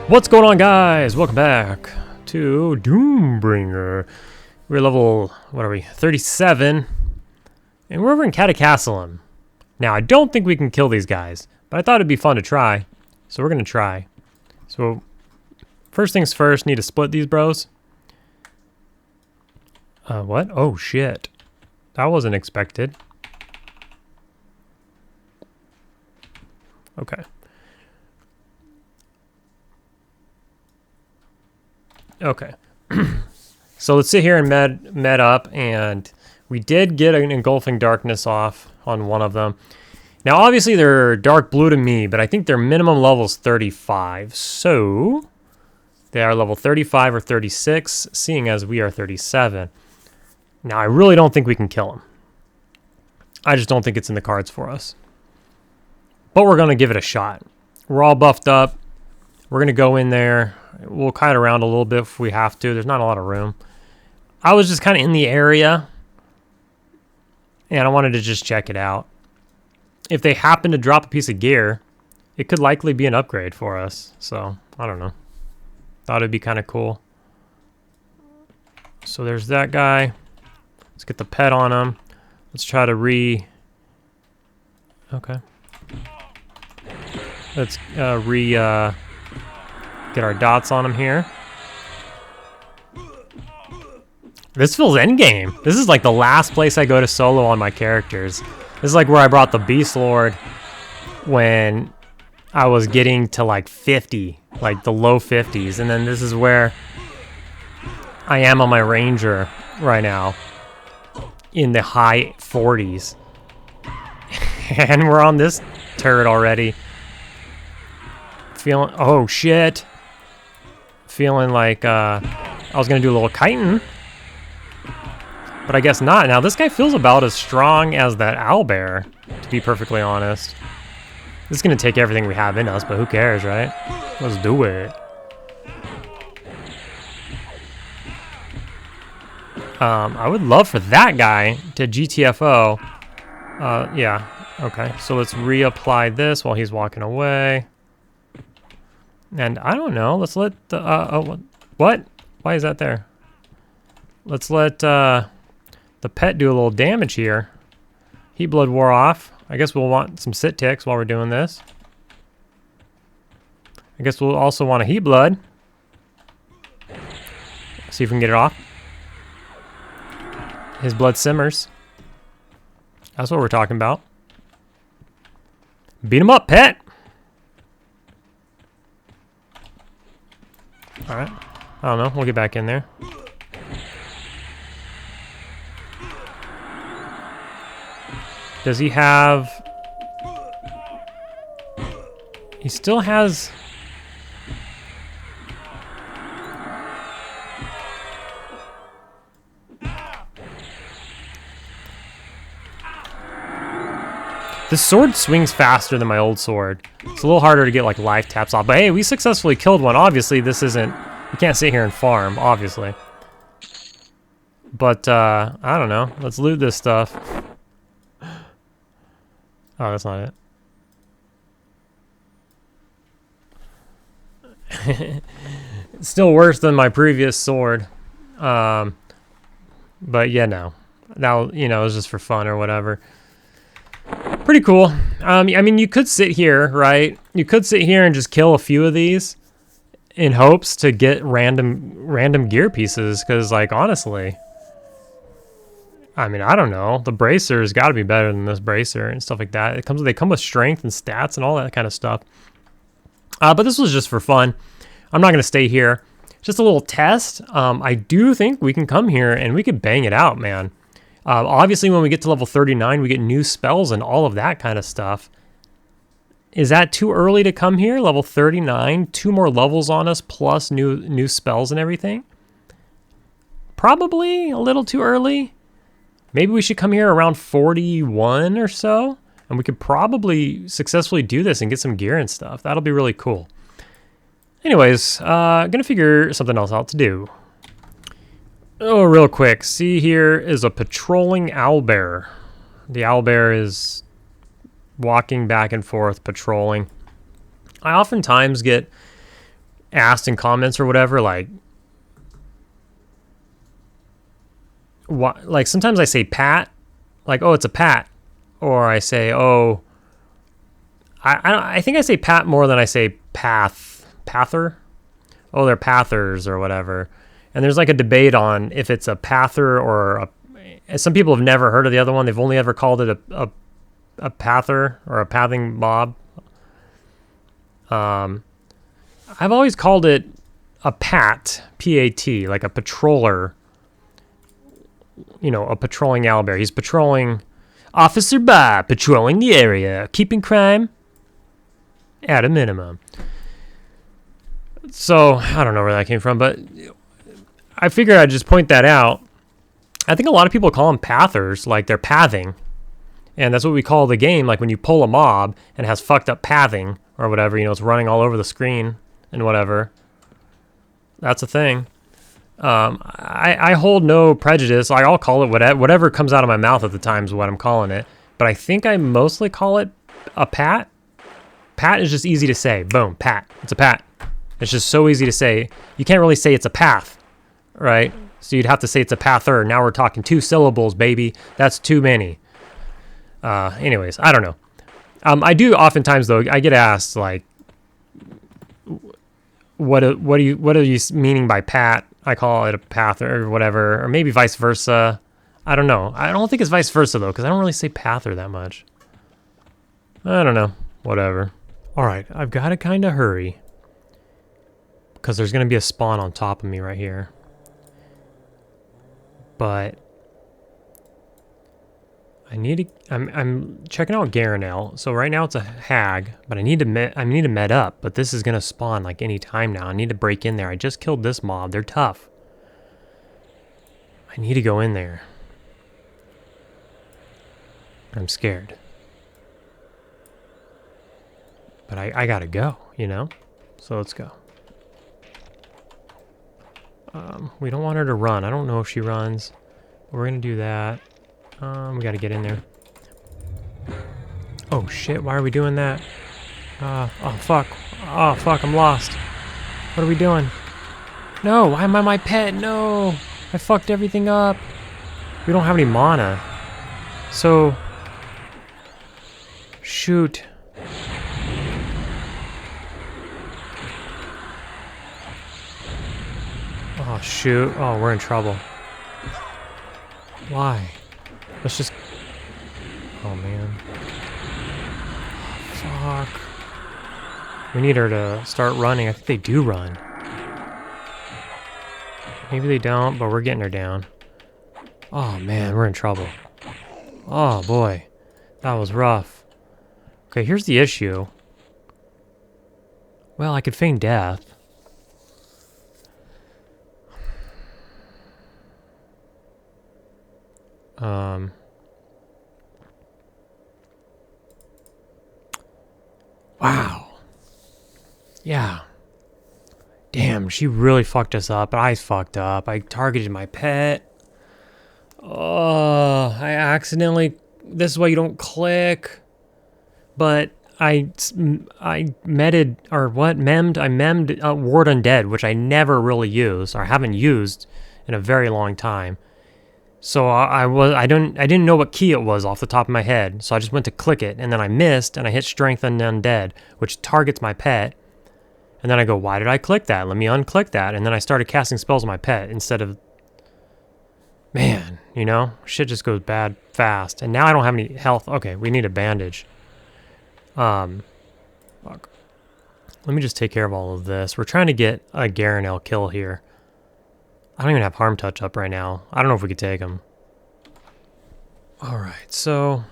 What's going on, guys? Welcome back to Doombringer. We're level, what are we, 37, and we're over in Katakastel. Now, I don't think we can kill these guys, but I thought it'd be fun to try, so we're going to try. So, first things first, need to split these bros. What? Oh, shit. That wasn't expected. Okay. Okay. So let's sit here and med up, and we did get an engulfing darkness off on one of them. Now, obviously, they're dark blue to me, but I think their minimum level is 35. So they are level 35 or 36, seeing as we are 37. Now, I really don't think we can kill them. I just don't think it's in the cards for us. But we're going to give it a shot. We're all buffed up. We're going to go in there. We'll kite around a little bit if we have to. There's not a lot of room. I was just kind of in the area, and I wanted to just check it out. If they happen to drop a piece of gear, it could likely be an upgrade for us. So, I don't know. Thought it'd be kind of cool. So there's that guy. Let's get the pet on him. Let's try to Okay. Let's get our dots on him here. This feels endgame. This is like the last place I go to solo on my characters. This is like where I brought the Beast Lord when I was getting to like 50, like the low 50s. And then this is where I am on my Ranger right now in the high 40s. And we're on this turret already. Feeling, oh shit. Feeling like I was going to do a little kiting. But I guess not. Now, this guy feels about as strong as that owlbear, to be perfectly honest. This is going to take everything we have in us, but who cares, right? Let's do it. I would love for that guy to GTFO. Yeah, okay. So let's reapply this while he's walking away. And I don't know. Let's let the... what? Why is that there? Let's let... the pet do a little damage here. Heat blood wore off. I guess we'll want some sit ticks while we're doing this. I guess we'll also want a heat blood. See if we can get it off. His blood simmers. That's what we're talking about. Beat him up, pet! Alright. I don't know. We'll get back in there. Does he have... He still has... This sword swings faster than my old sword. It's a little harder to get like life taps off. But hey, we successfully killed one. Obviously, this isn't... We can't sit here and farm, obviously. But, I don't know. Let's loot this stuff. Oh, that's not it. It's still worse than my previous sword. But yeah, no. Now, you know, it was just for fun or whatever. Pretty cool. I mean, you could sit here, right? You could sit here and just kill a few of these in hopes to get random gear pieces, because, like, honestly... I mean, I don't know. The bracer's got to be better than this bracer and stuff like that. They come with strength and stats and all that kind of stuff. But this was just for fun. I'm not going to stay here. Just a little test. I do think we can come here and we could bang it out, man. Obviously, when we get to level 39, we get new spells and all of that kind of stuff. Is that too early to come here? Level 39, 2 more levels on us plus new spells and everything? Probably a little too early. Maybe we should come here around 41 or so, and we could probably successfully do this and get some gear and stuff. That'll be really cool. Anyways, gonna figure something else out to do. Oh, real quick. See, here is a patrolling owlbear. The owlbear is walking back and forth, patrolling. I oftentimes get asked in comments or whatever, like, what, like sometimes I say pat, like, oh, it's a pat, or I say, oh, I think I say pat more than I say pather. Oh, they're pathers or whatever. And there's like a debate on if it's a pather or a. Some people have never heard of the other one. They've only ever called it a pather or a pathing mob. I've always called it a pat, P-A-T, like a patroller. You know, a patrolling owlbear. He's patrolling. Officer Bob patrolling the area, keeping crime at a minimum. So, I don't know where that came from, but I figured I'd just point that out. I think a lot of people call them pathers, like they're pathing. And that's what we call the game, like when you pull a mob and it has fucked up pathing or whatever, you know, it's running all over the screen and whatever. That's a thing. I hold no prejudice. I'll call it whatever comes out of my mouth at the time is what I'm calling it. But I think I mostly call it a pat. Pat is just easy to say. Boom, pat. It's a pat. It's just so easy to say. You can't really say it's a path, right? So you'd have to say it's a pather. Now we're talking 2 syllables, baby. That's too many. Anyways, I don't know. I do oftentimes though. I get asked like, what are you meaning by pat? I call it a path or whatever, or maybe vice versa. I don't know. I don't think it's vice versa though, because I don't really say pather that much. I don't know. Whatever. All right, I've got to kind of hurry because there's going to be a spawn on top of me right here. But I need to. I'm checking out Garinel. So right now it's a hag, but I need to med up. But this is gonna spawn like any time now. I need to break in there. I just killed this mob. They're tough. I need to go in there. I'm scared. But I gotta go, you know? So let's go. We don't want her to run. I don't know if she runs. We're gonna do that. We gotta get in there. Oh shit, why are we doing that? Oh fuck. Oh fuck, I'm lost. What are we doing? No, why am I my pet? No! I fucked everything up. We don't have any mana. So... Shoot. Oh shoot. Oh, we're in trouble. Why? Let's just... Oh man. Fuck. We need her to start running. I think they do run. Maybe they don't, but we're getting her down. Oh man, we're in trouble. Oh boy. That was rough. Okay, here's the issue. Well, I could feign death. Wow. Yeah. Damn, she really fucked us up. I fucked up. I targeted my pet. Oh, I accidentally... This is why you don't click. But I memed, or what? Memmed? I memmed Ward Undead, which I never really use, or haven't used in a very long time. So I didn't know what key it was off the top of my head, so I just went to click it, and then I missed, and I hit Strength and Undead, which targets my pet. And then I go, why did I click that? Let me unclick that. And then I started casting spells on my pet instead of... Man, you know? Shit just goes bad fast. And now I don't have any health. Okay, we need a bandage. Fuck. Let me just take care of all of this. We're trying to get a Garinel kill here. I don't even have Harm Touch up right now. I don't know if we could take him. Alright, so...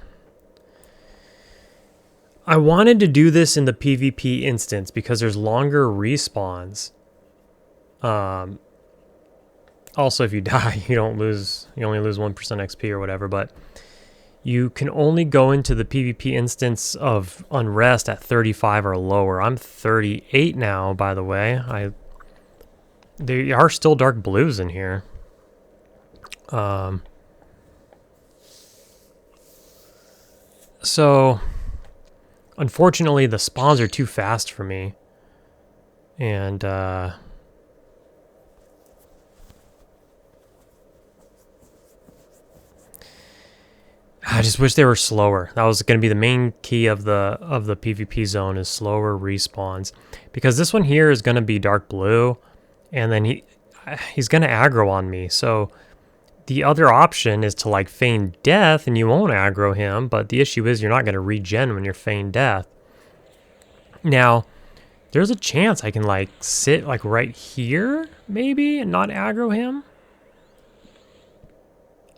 I wanted to do this in the PvP instance because there's longer respawns. Also, if you die, you only lose 1% XP or whatever, but you can only go into the PvP instance of Unrest at 35 or lower. I'm 38 now, by the way. There are still dark blues in here. So... Unfortunately, the spawns are too fast for me. And I just wish they were slower. That was going to be the main key of the PvP zone, is slower respawns. Because this one here is going to be dark blue, and then he's going to aggro on me. So the other option is to like feign death and you won't aggro him, but the issue is you're not going to regen when you're feign death. Now, there's a chance I can like sit like right here maybe and not aggro him.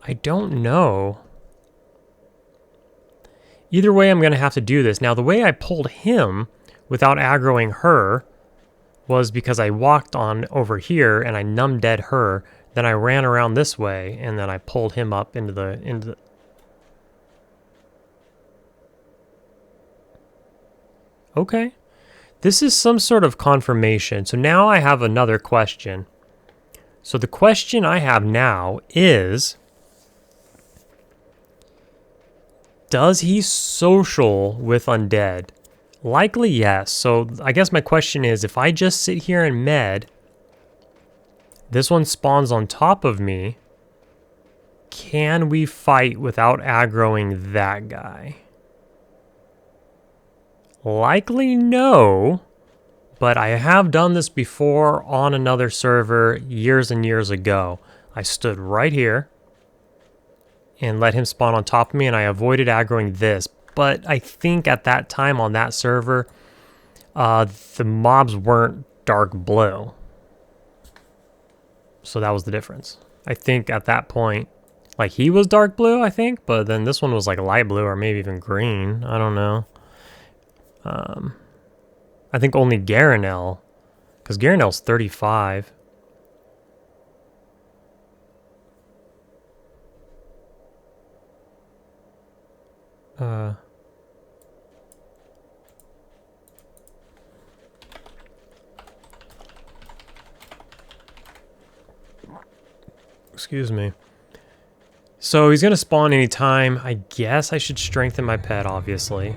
I don't know. Either way, I'm going to have to do this. Now, the way I pulled him without aggroing her was because I walked on over here and I numb dead her. Then I ran around this way and then I pulled him up into the... Okay. This is some sort of confirmation. So now I have another question. So the question I have now is... Does he social with undead? Likely yes. So I guess my question is, if I just sit here and med, this one spawns on top of me, can we fight without aggroing that guy? Likely no, but I have done this before on another server years and years ago. I stood right here and let him spawn on top of me, and I avoided aggroing this. But I think at that time on that server, the mobs weren't dark blue. So that was the difference. I think at that point, like he was dark blue, I think, but then this one was like light blue or maybe even green. I don't know. I think only Garinel, because Garinel's 35. Excuse me. So he's gonna spawn anytime. I guess I should strengthen my pet, obviously.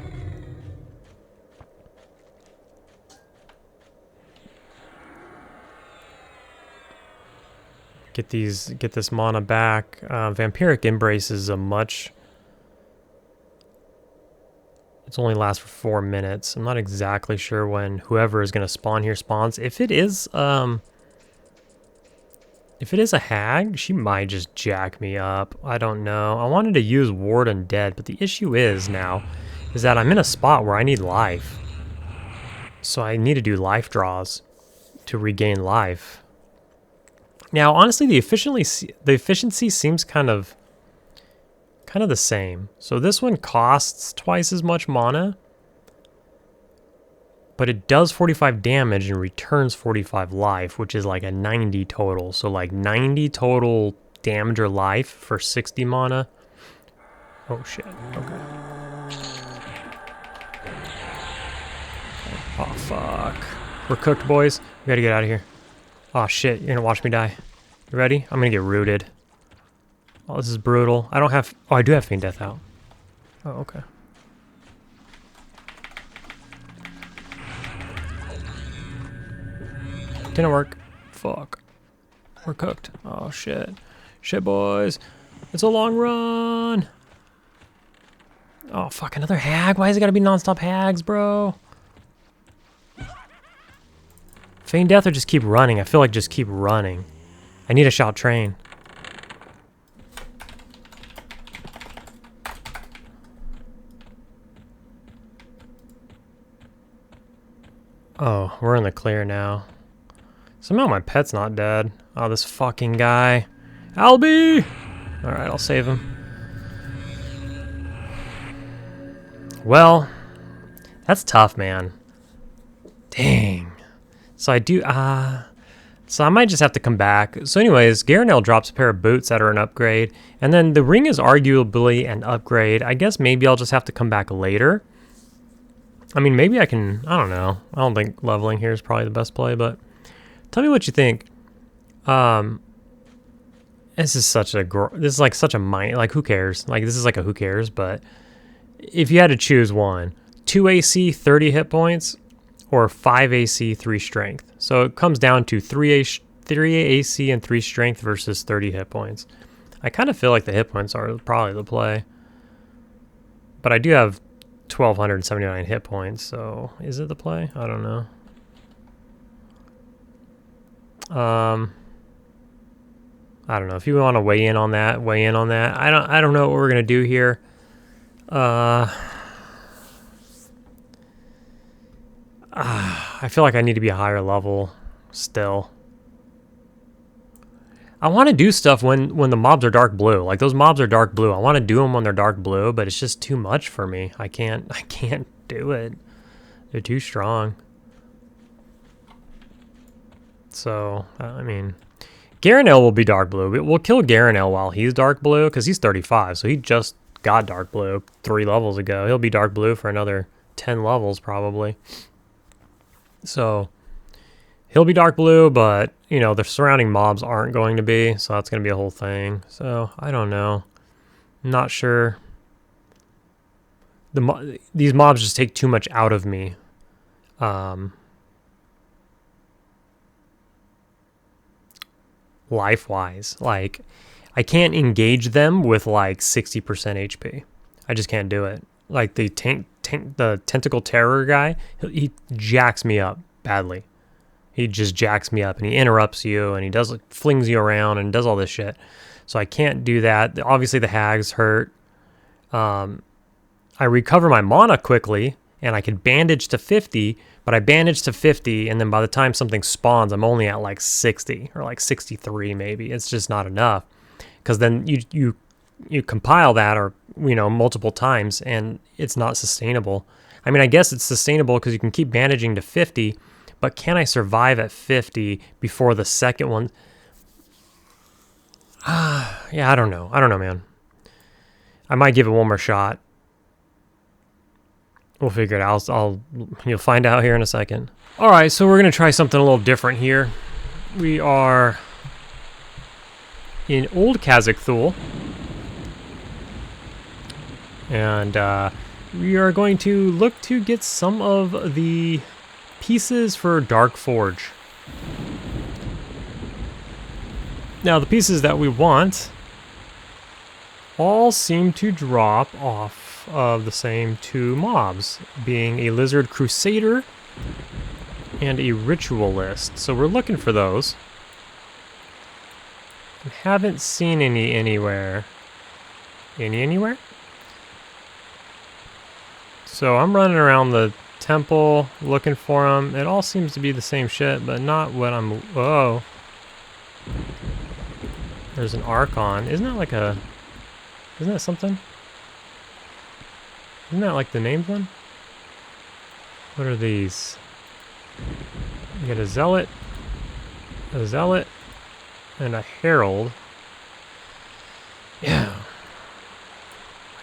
Get this mana back. Vampiric Embrace is a much... It's only lasts for 4 minutes. I'm not exactly sure when whoever is gonna spawn here spawns. If it is a hag, she might just jack me up. I don't know. I wanted to use Ward Undead, but the issue is that I'm in a spot where I need life. So I need to do life draws to regain life. Now, honestly, the efficiency seems kind of the same. So this one costs twice as much mana, but it does 45 damage and returns 45 life, which is like a 90 total. So like 90 total damage or life for 60 mana. Oh shit, okay. Oh fuck. We're cooked, boys. We gotta get out of here. Oh shit, you're gonna watch me die. You ready? I'm gonna get rooted. Oh, this is brutal. I don't have... Oh, I do have Feign Death out. Oh, okay. Didn't work. Fuck. We're cooked. Oh, shit. Shit, boys. It's a long run. Oh, fuck. Another hag? Why has it gotta be non-stop hags, bro? Feign Death or just keep running? I feel like just keep running. I need a shout train. Oh, we're in the clear now. Somehow my pet's not dead. Oh, this fucking guy. Albie! Alright, I'll save him. Well, that's tough, man. Dang. So I do, so I might just have to come back. So anyways, Garinel drops a pair of boots that are an upgrade. And then the ring is arguably an upgrade. I guess maybe I'll just have to come back later. I mean, maybe I can, I don't know. I don't think leveling here is probably the best play, but tell me what you think. This is such a, this is like such a mind, like who cares? Like this is like a who cares, but if you had to choose one, 2 AC, 30 hit points, or 5 AC, 3 strength. So it comes down to 3 AC and 3 strength versus 30 hit points. I kind of feel like the hit points are probably the play. But I do have 1,279 hit points, so is it the play? I don't know. I don't know. If you want to weigh in on that, weigh in on that. I don't know what we're gonna do here. I feel like I need to be a higher level still. I want to do stuff when the mobs are dark blue. Like those mobs are dark blue. I want to do them when they're dark blue, but it's just too much for me. I can't do it. They're too strong. So, I mean, Garinel will be dark blue. We'll kill Garinel while he's dark blue because he's 35. So he just got dark blue 3 levels ago. He'll be dark blue for another 10 levels probably. So he'll be dark blue, but you know, the surrounding mobs aren't going to be, so that's going to be a whole thing. So I don't know. I'm not sure. These mobs just take too much out of me. Life-wise, like I can't engage them with like 60% HP. I just can't do it. Like the the tentacle terror guy, he jacks me up badly. He just jacks me up and he interrupts you and he does like flings you around and does all this shit. So I can't do that. Obviously the hags hurt. I recover my mana quickly and I could bandage to 50, but I bandage to 50 and then by the time something spawns, I'm only at like 60 or like 63 maybe. It's just not enough because then you compile that or, you know, multiple times and it's not sustainable. I mean, I guess it's sustainable because you can keep bandaging to 50, but can I survive at 50 before the second one? Yeah, I don't know. I don't know, man. I might give it one more shot. We'll figure it out. You'll find out here in a second. All right, so we're going to try something a little different here. We are in Old Kazakth. And we are going to look to get some of the pieces for Dark Forge. Now, the pieces that we want all seem to drop off of the same 2 mobs, being a Lizard Crusader and a Ritualist. So we're looking for those. We haven't seen any anywhere. Anywhere? So I'm running around the temple looking for them. It all seems to be the same shit, but not what I'm... Whoa. There's an Archon. Isn't that like a... Isn't that something? Isn't that like the named one? What are these? You get a Zealot, and a Herald. Yeah.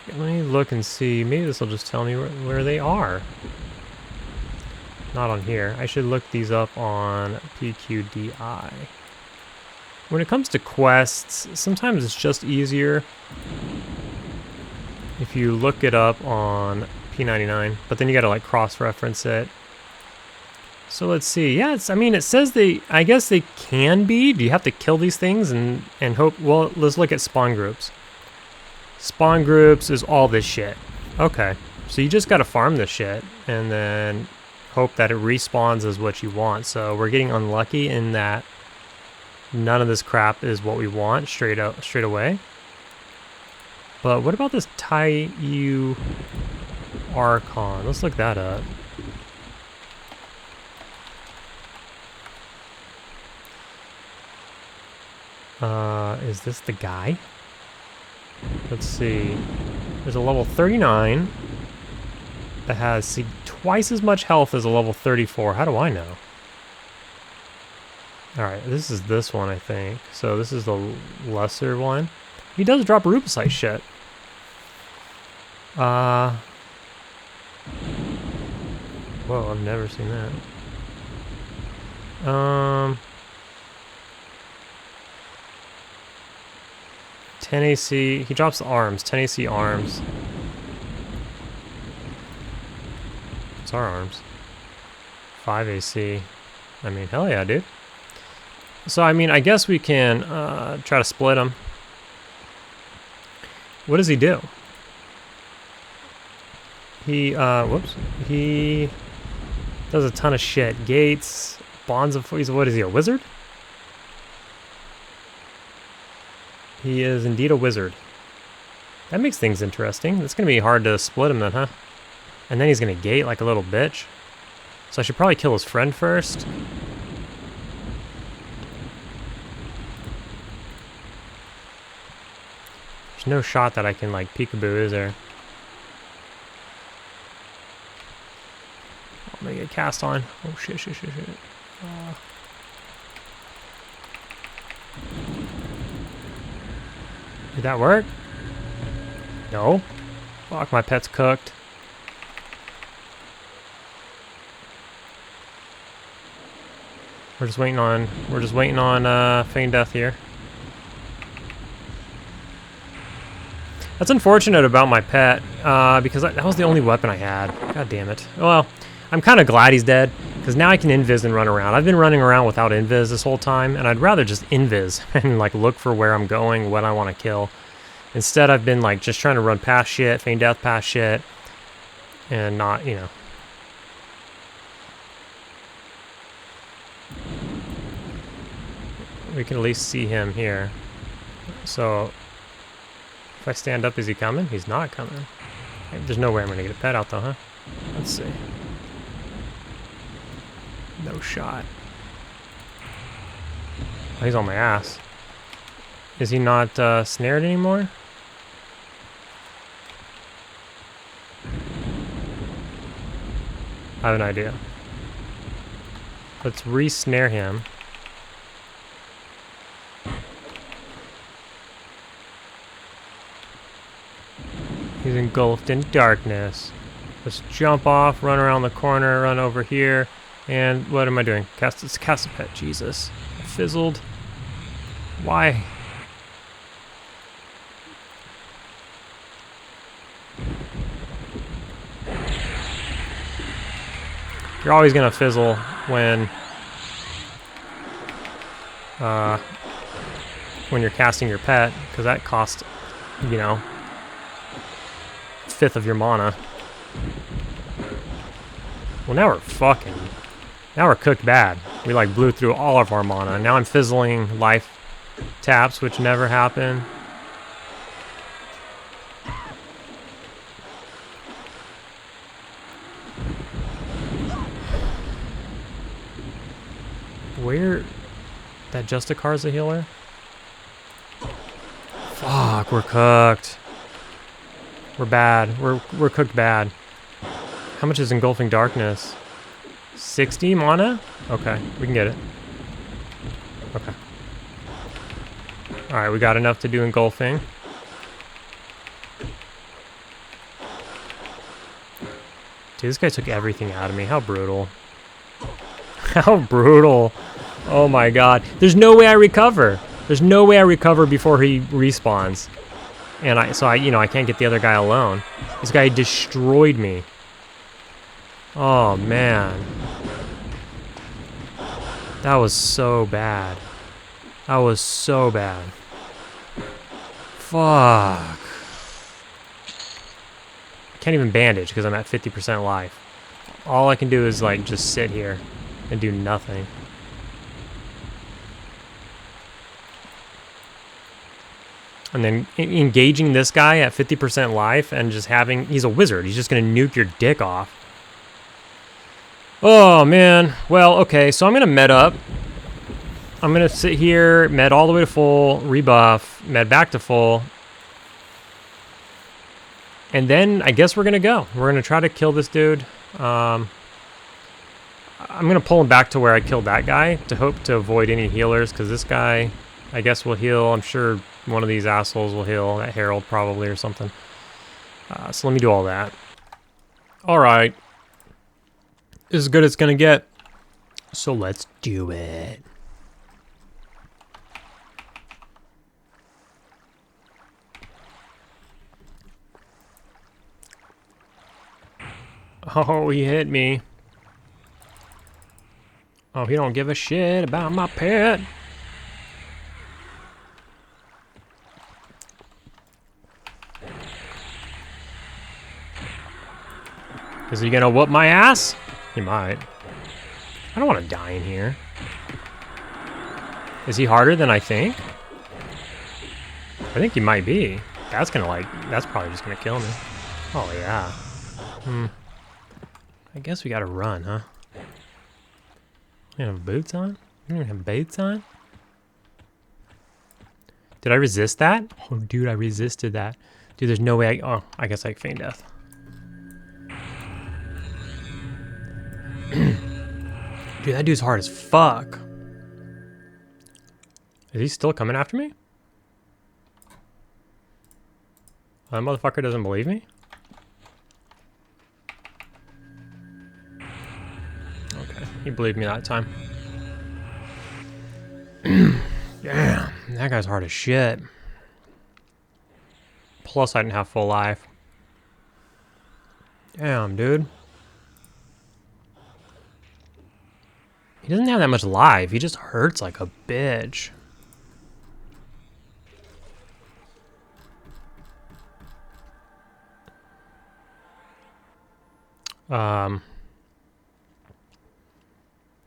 Let me look and see. Maybe this will just tell me where they are. Not on here. I should look these up on PQDI. When it comes to quests, sometimes it's just easier if you look it up on P99, but then you gotta like cross-reference it. So let's see. Yeah, I mean, it says I guess they can be. Do you have to kill these things and hope? Well, let's look at spawn groups. Spawn groups is all this shit. Okay, so you just gotta farm this shit and then hope that it respawns as what you want. So we're getting unlucky in that none of this crap is what we want straight away. But what about this Taiyu Archon? Let's look that up. Is this the guy? Let's see. There's a level 39 that has twice as much health as a level 34. How do I know? Alright, this is this one, I think. So this is the lesser one. He does drop Rupesite shit. Whoa, I've never seen that. 10 AC. He drops the arms. 10 AC arms. What's our arms? 5 AC. I mean, hell yeah, dude. So, I mean, I guess we can try to split him. What does he do? He, whoops. He does a ton of shit. Gates, bonds of... What is he, a wizard? He is indeed a wizard. That makes things interesting. It's going to be hard to split him then, huh? And then he's going to gate like a little bitch. So I should probably kill his friend first. There's no shot that I can like peekaboo, is there? I'm going to get cast on. Oh shit. Did that work? No. Fuck, my pet's cooked. We're just waiting on Feign Death here. That's unfortunate about my pet, because that was the only weapon I had. God damn it. Well, I'm kind of glad he's dead, because now I can invis and run around. I've been running around without invis this whole time, and I'd rather just invis and like look for where I'm going, what I want to kill. Instead, I've been like just trying to run past shit, Feign Death past shit, and not, you know. We can at least see him here. So, if I stand up, is he coming? He's not coming. There's no way I'm going to get a pet out though, huh? Let's see. No shot. Oh, he's on my ass. Is he not snared anymore? I have an idea. Let's re-snare him. He's engulfed in darkness. Let's jump off, run around the corner, run over here, and what am I doing? Cast a pet. Jesus. I fizzled. Why? You're always gonna fizzle when you're casting your pet, because that costs, you know, 1/5 of your mana. Well, now we're cooked bad. We like blew through all of our mana. Now I'm fizzling life taps, which never happen. Where? That Justicar's a healer? Fuck, we're cooked. We're bad. We're cooked bad. How much is Engulfing Darkness? 60 mana? Okay, we can get it. Okay. Alright, we got enough to do Engulfing. Dude, this guy took everything out of me. How brutal. How brutal. Oh my god. There's no way I recover. There's no way I recover before he respawns. And I can't get the other guy alone. This guy destroyed me. Oh man. That was so bad. That was so bad. Fuck. I can't even bandage because I'm at 50% life. All I can do is like just sit here and do nothing. And then engaging this guy at 50% life and just having... He's a wizard. He's just going to nuke your dick off. Oh, man. Well, okay. So I'm going to med up. I'm going to sit here, med all the way to full, rebuff, med back to full. And then I guess we're going to go. We're going to try to kill this dude. I'm going to pull him back to where I killed that guy to hope to avoid any healers, because this guy, I guess, will heal. I'm sure one of these assholes will heal. That Herald probably or something. So let me do all that. Alright. This is as good as it's going to get. So let's do it. Oh, he hit me. Oh, he don't give a shit about my pet. Is he gonna whoop my ass? He might. I don't want to die in here. Is he harder than I think? I think he might be. That's probably just gonna kill me. Oh yeah. I guess we gotta run, huh? We don't have boots on? We don't have boots on? Did I resist that? Oh dude, I resisted that. Dude, there's no way I guess I feign death. Dude, that dude's hard as fuck. Is he still coming after me? That motherfucker doesn't believe me? Okay, he believed me that time. Damn, that guy's hard as shit. Plus, I didn't have full life. Damn, dude. He doesn't have that much life. He just hurts like a bitch.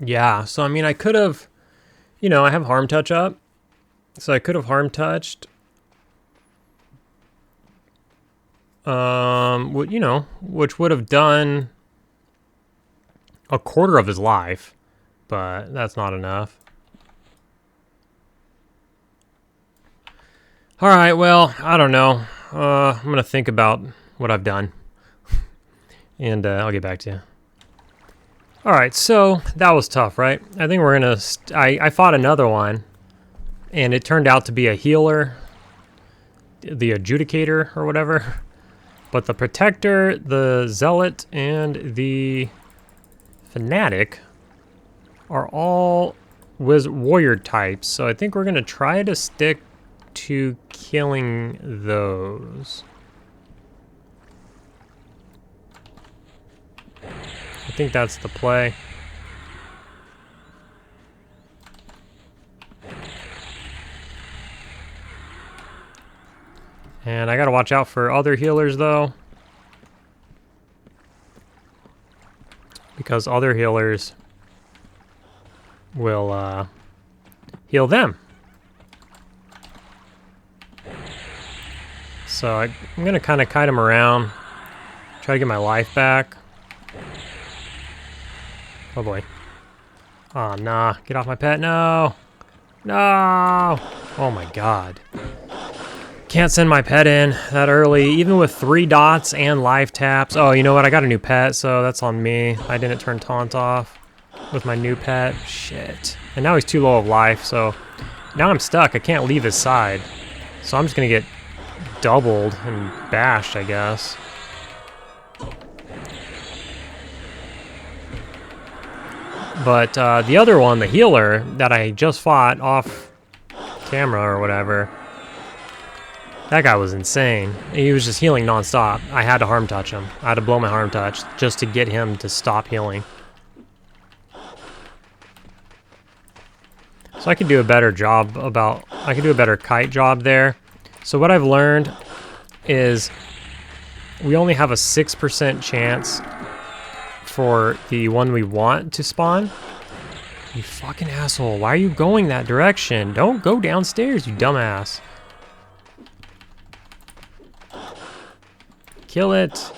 Yeah, so I mean, I could have, I have harm touch up. So I could have harm touched. Which would have done a quarter of his life, but that's not enough. All right, well, I don't know. I'm going to think about what I've done. And I'll get back to you. All right, so that was tough, right? I think we're going to... I fought another one, and it turned out to be a healer, the adjudicator or whatever. But the protector, the zealot, and the fanatic are all warrior types. So I think we're going to try to stick to killing those. I think that's the play. And I gotta watch out for other healers though, because other healers will heal them. So I'm gonna kind of kite him around, try to get my life back. Oh boy. Oh nah, get off my pet, no! No! Oh my god. Can't send my pet in that early, even with 3 dots and life taps. Oh, you know what? I got a new pet, so that's on me. I didn't turn taunt off with my new pet. Shit. And now he's too low of life, so now I'm stuck. I can't leave his side. So I'm just gonna get doubled and bashed, I guess. But the other one, the healer, that I just fought off camera or whatever, that guy was insane. He was just healing nonstop. I had to harm touch him. I had to blow my harm touch just to get him to stop healing. So I could do a better job I could do a better kite job there. So what I've learned is we only have a 6% chance for the one we want to spawn. You fucking asshole. Why are you going that direction? Don't go downstairs, you dumbass. Kill it.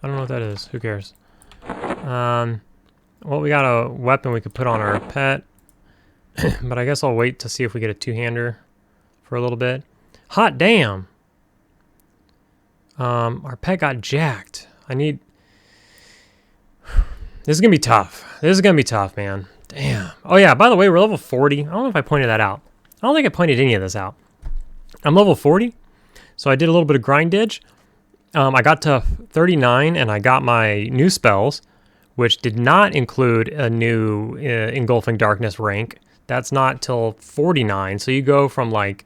I don't know what that is. Who cares? Well, we got a weapon we could put on our pet. But I guess I'll wait to see if we get a two-hander for a little bit. Hot damn! Our pet got jacked. This is gonna be tough. This is gonna be tough, man. Damn. Oh yeah, by the way, we're level 40. I don't know if I pointed that out. I don't think I pointed any of this out. I'm level 40. So I did a little bit of grindage. I got to 39 and I got my new spells, which did not include a new Engulfing Darkness rank. That's not till 49. So you go from like,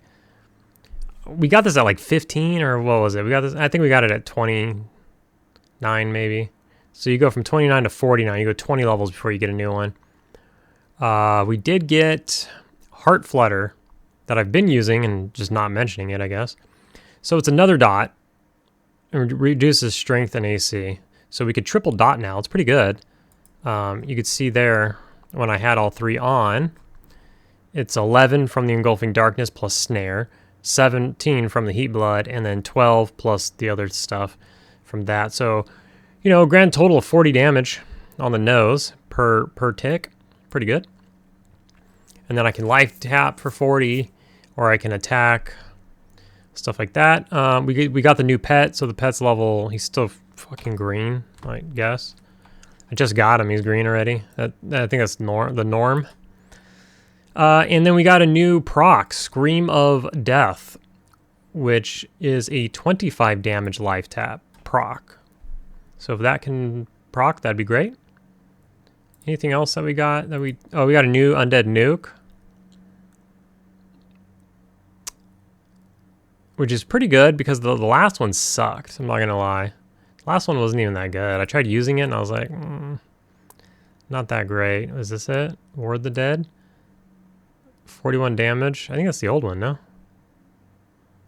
we got this at like 15 or what was it? We got this, I think we got it at 29 maybe. So you go from 29 to 49. You go 20 levels before you get a new one. We did get Heart Flutter that I've been using and just not mentioning it, I guess. So it's another dot. It reduces strength and AC. So we could triple dot now. It's pretty good. You could see there when I had all three on, it's 11 from the Engulfing Darkness plus Snare, 17 from the Heat Blood, and then 12 plus the other stuff from that. So, you know, grand total of 40 damage on the nose per tick. Pretty good. And then I can life tap for 40, or I can attack, stuff like that. We got the new pet, so the pet's level, he's still fucking green, I guess. I just got him, he's green already. I think that's the norm. And then we got a new proc, Scream of Death, which is a 25 damage life tap proc. So if that can proc, that'd be great. Anything else that we got? We got a new Undead Nuke, which is pretty good because the last one sucked. I'm not gonna lie. The last one wasn't even that good. I tried using it and I was like, not that great. Is this it? Ward the Dead? 41 damage. I think that's the old one, no?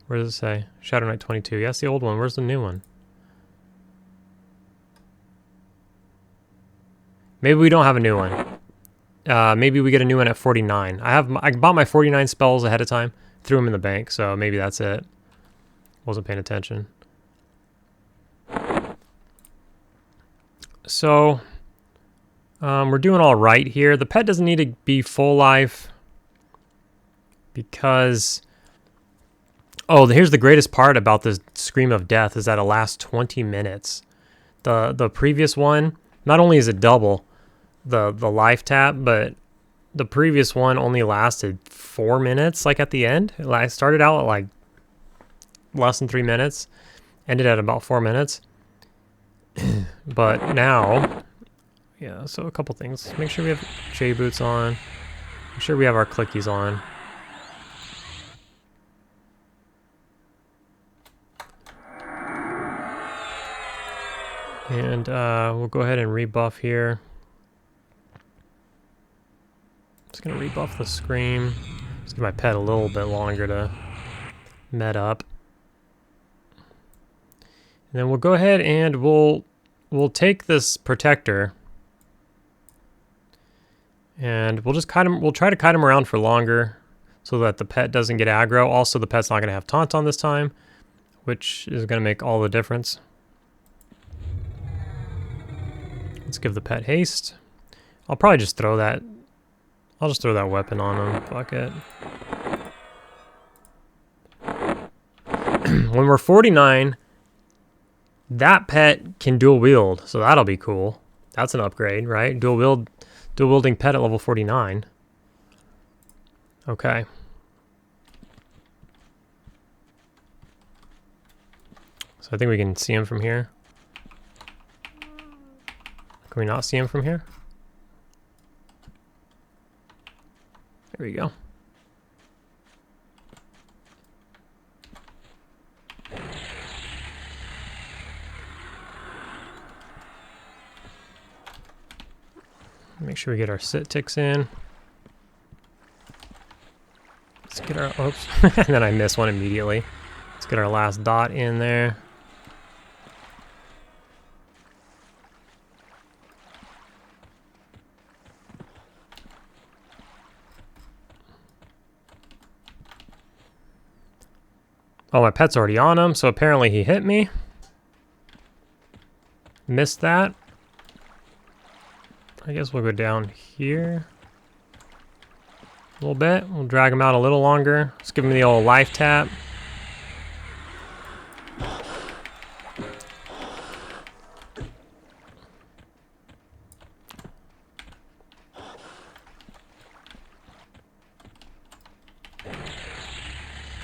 Where does it say? Shadow Knight 22. Yeah, that's the old one. Where's the new one? Maybe we don't have a new one. Maybe we get a new one at 49. I bought my 49 spells ahead of time, threw them in the bank, so maybe that's it. Wasn't paying attention. So, we're doing all right here. The pet doesn't need to be full life because... Oh, here's the greatest part about this Scream of Death is that it lasts 20 minutes. The previous one, not only is it double the life tap, but the previous one only lasted 4 minutes, like at the end. It started out at like less than 3 minutes, ended at about 4 minutes. But now, yeah, so a couple things. Make sure we have J boots on. Make sure we have our clickies on. And we'll go ahead and rebuff here. Just gonna rebuff the Scream. Just give my pet a little bit longer to med up. And then we'll go ahead and we'll take this protector. And we'll just kite him, we'll try to kite him around for longer so that the pet doesn't get aggro. Also, the pet's not gonna have taunt on this time, which is gonna make all the difference. Let's give the pet haste. I'll probably just throw that. I'll just throw that weapon on him. Fuck it. When we're 49, that pet can dual wield, so that'll be cool. That's an upgrade, right? Dual wielding pet at level 49. Okay. So I think we can see him from here. Can we not see him from here? There we go. Make sure we get our sit ticks in. Let's get our, oops, and then I missed one immediately. Let's get our last dot in there. Oh, my pet's already on him, so apparently he hit me. Missed that. I guess we'll go down here a little bit. We'll drag him out a little longer. Let's give him the old life tap.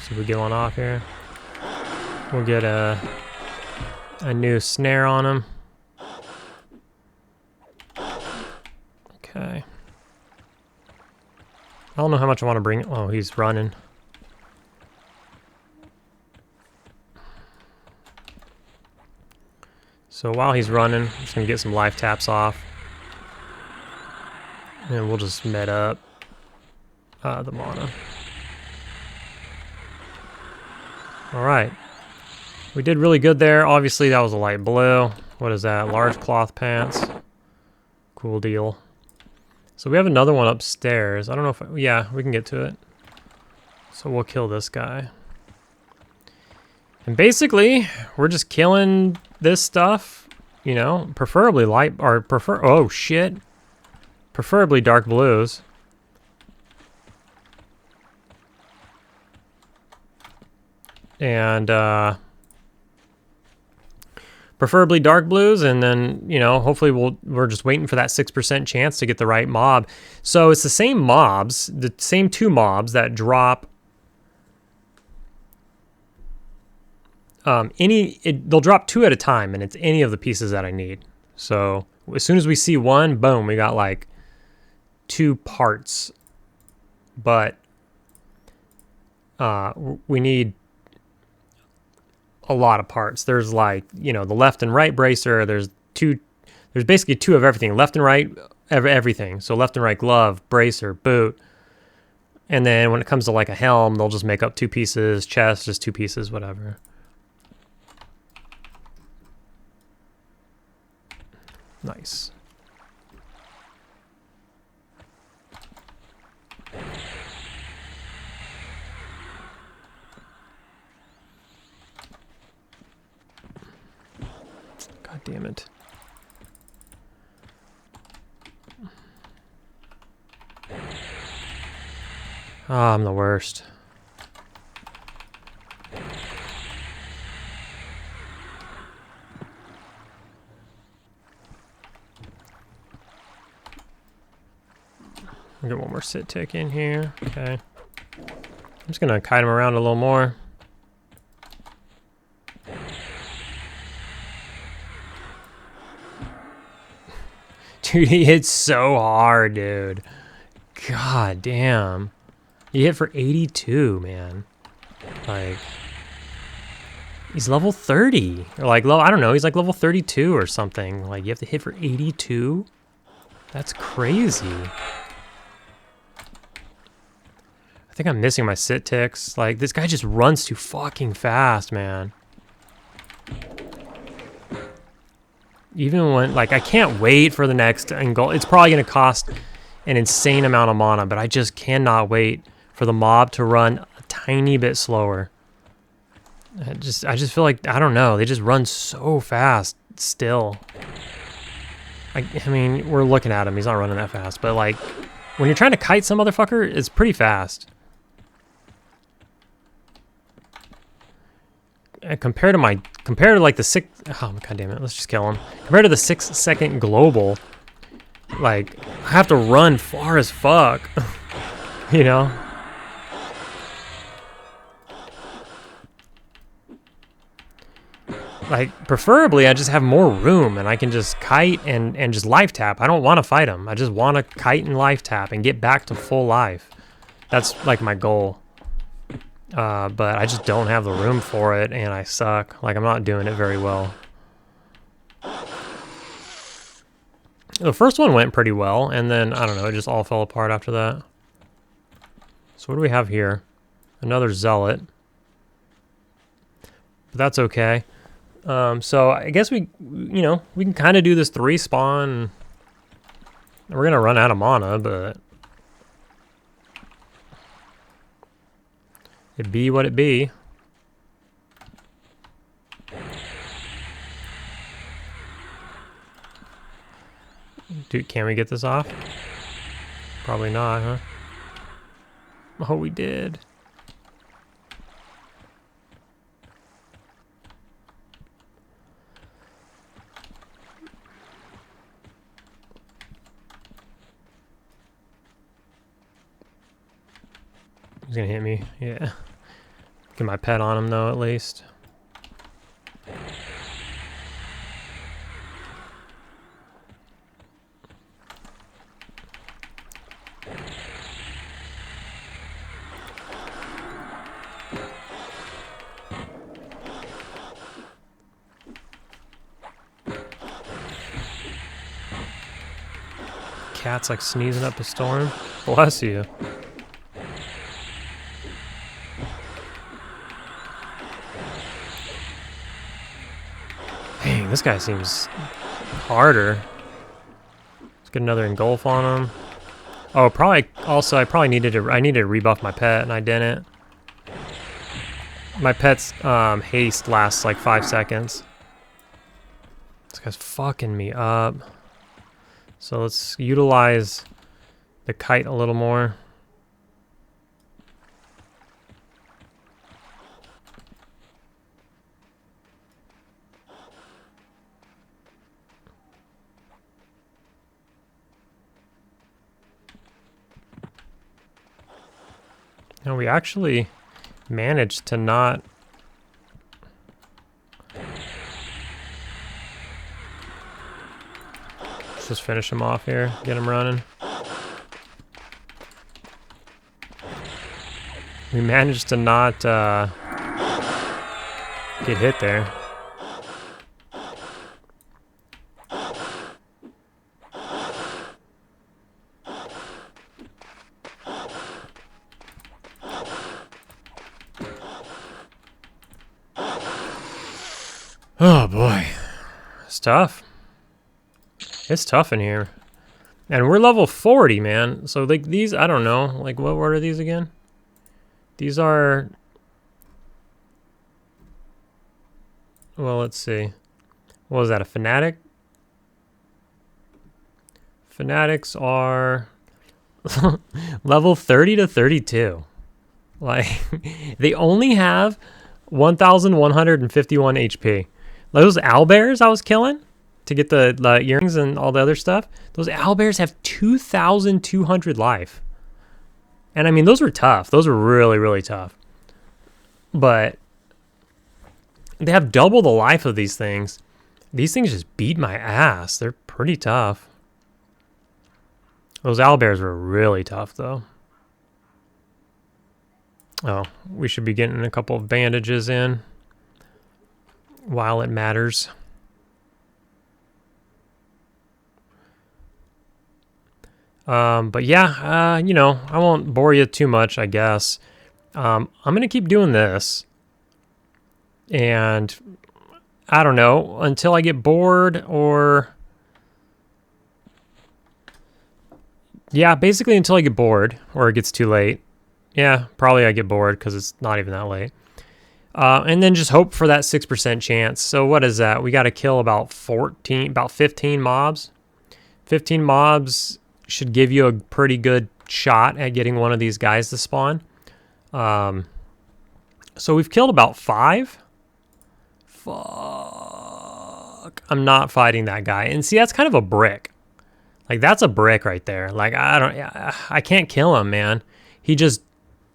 See if we get one off here. We'll get a new snare on him. Okay. I don't know how much I want to bring. Oh, he's running. So while he's running, I'm just gonna get some life taps off. And we'll just med up the mana. Alright. We did really good there. Obviously that was a light blue. What is that? Large cloth pants. Cool deal. So we have another one upstairs. I don't know if... yeah, we can get to it. So we'll kill this guy. And basically, we're just killing this stuff, you know, preferably light... or oh, shit. Preferably dark blues. And, preferably dark blues, and then, you know, hopefully we're just waiting for that 6% chance to get the right mob. So it's the same mobs, the same 2 mobs that drop they'll drop 2 at a time, and it's any of the pieces that I need. So as soon as we see one, boom, we got like 2 parts. But we need a lot of parts. There's like, you know, the left and right bracer. There's basically 2 of everything. Left and right, everything. So left and right glove, bracer, boot. And then when it comes to like a helm, they'll just make up 2 pieces. Chest, just 2 pieces, whatever. Nice. God damn it. Oh, I'm the worst. I'll get one more sit tick in here. Okay. I'm just gonna kite him around a little more. Dude, he hits so hard, dude. God damn. He hit for 82, man. Like, he's level 30. Or like, I don't know, he's like level 32 or something. Like, you have to hit for 82? That's crazy. I think I'm missing my sit ticks. Like, this guy just runs too fucking fast, man. Even when, like, I can't wait for the next angle. It's probably going to cost an insane amount of mana, but I just cannot wait for the mob to run a tiny bit slower. I just feel like, I don't know, they just run so fast still. I mean, we're looking at him, he's not running that fast, but like, when you're trying to kite some motherfucker, it's pretty fast. Compared to like the 6, oh god damn it, let's just kill him. Compared to the 6-second global, like, I have to run far as fuck, you know? Like, preferably I just have more room and I can just kite and just life tap. I don't want to fight him. I just want to kite and life tap and get back to full life. That's like my goal. But I just don't have the room for it, and I suck. Like, I'm not doing it very well. The first one went pretty well, and then, I don't know, it just all fell apart after that. So what do we have here? Another zealot. But that's okay. So I guess we can kind of do this 3 spawn. We're going to run out of mana, but it be what it be. Dude, can we get this off? Probably not, huh? Oh, we did. He's gonna hit me, yeah. Get my pet on him though, at least. cat's like sneezing up a storm. Bless you. Dang, this guy seems harder. Let's get another engulf on him. Oh, probably. Also, I needed to rebuff my pet, and I didn't. My pet's haste lasts like 5 seconds. This guy's fucking me up. So let's utilize the kite a little more. No, we actually managed to not... Let's just finish him off here, get him running. We managed to not get hit there. Oh boy, it's tough. It's tough in here. And we're level 40, man. So like these, I don't know, like what are these again? These are, well, let's see. What was that, a fanatic? Fanatics are level 30 to 32. Like, they only have 1,151 HP. Those owlbears I was killing to get the earrings and all the other stuff, those owlbears have 2,200 life. And I mean, those were tough. Those were really, really tough. But they have double the life of these things. These things just beat my ass. They're pretty tough. Those owlbears were really tough, though. Oh, we should be getting a couple of bandages in while it matters. But yeah, you know, I won't bore you too much, I guess. I'm going to keep doing this. And I don't know, until I get bored or... Yeah, basically until I get bored or it gets too late. Yeah, probably I get bored because it's not even that late. And then just hope for that 6% chance. So what is that? We got to kill about 15 mobs. 15 mobs should give you a pretty good shot at getting one of these guys to spawn. So we've killed about 5. Fuck. I'm not fighting that guy. And see, that's kind of a brick. Like, that's a brick right there. Like, I can't kill him, man. He just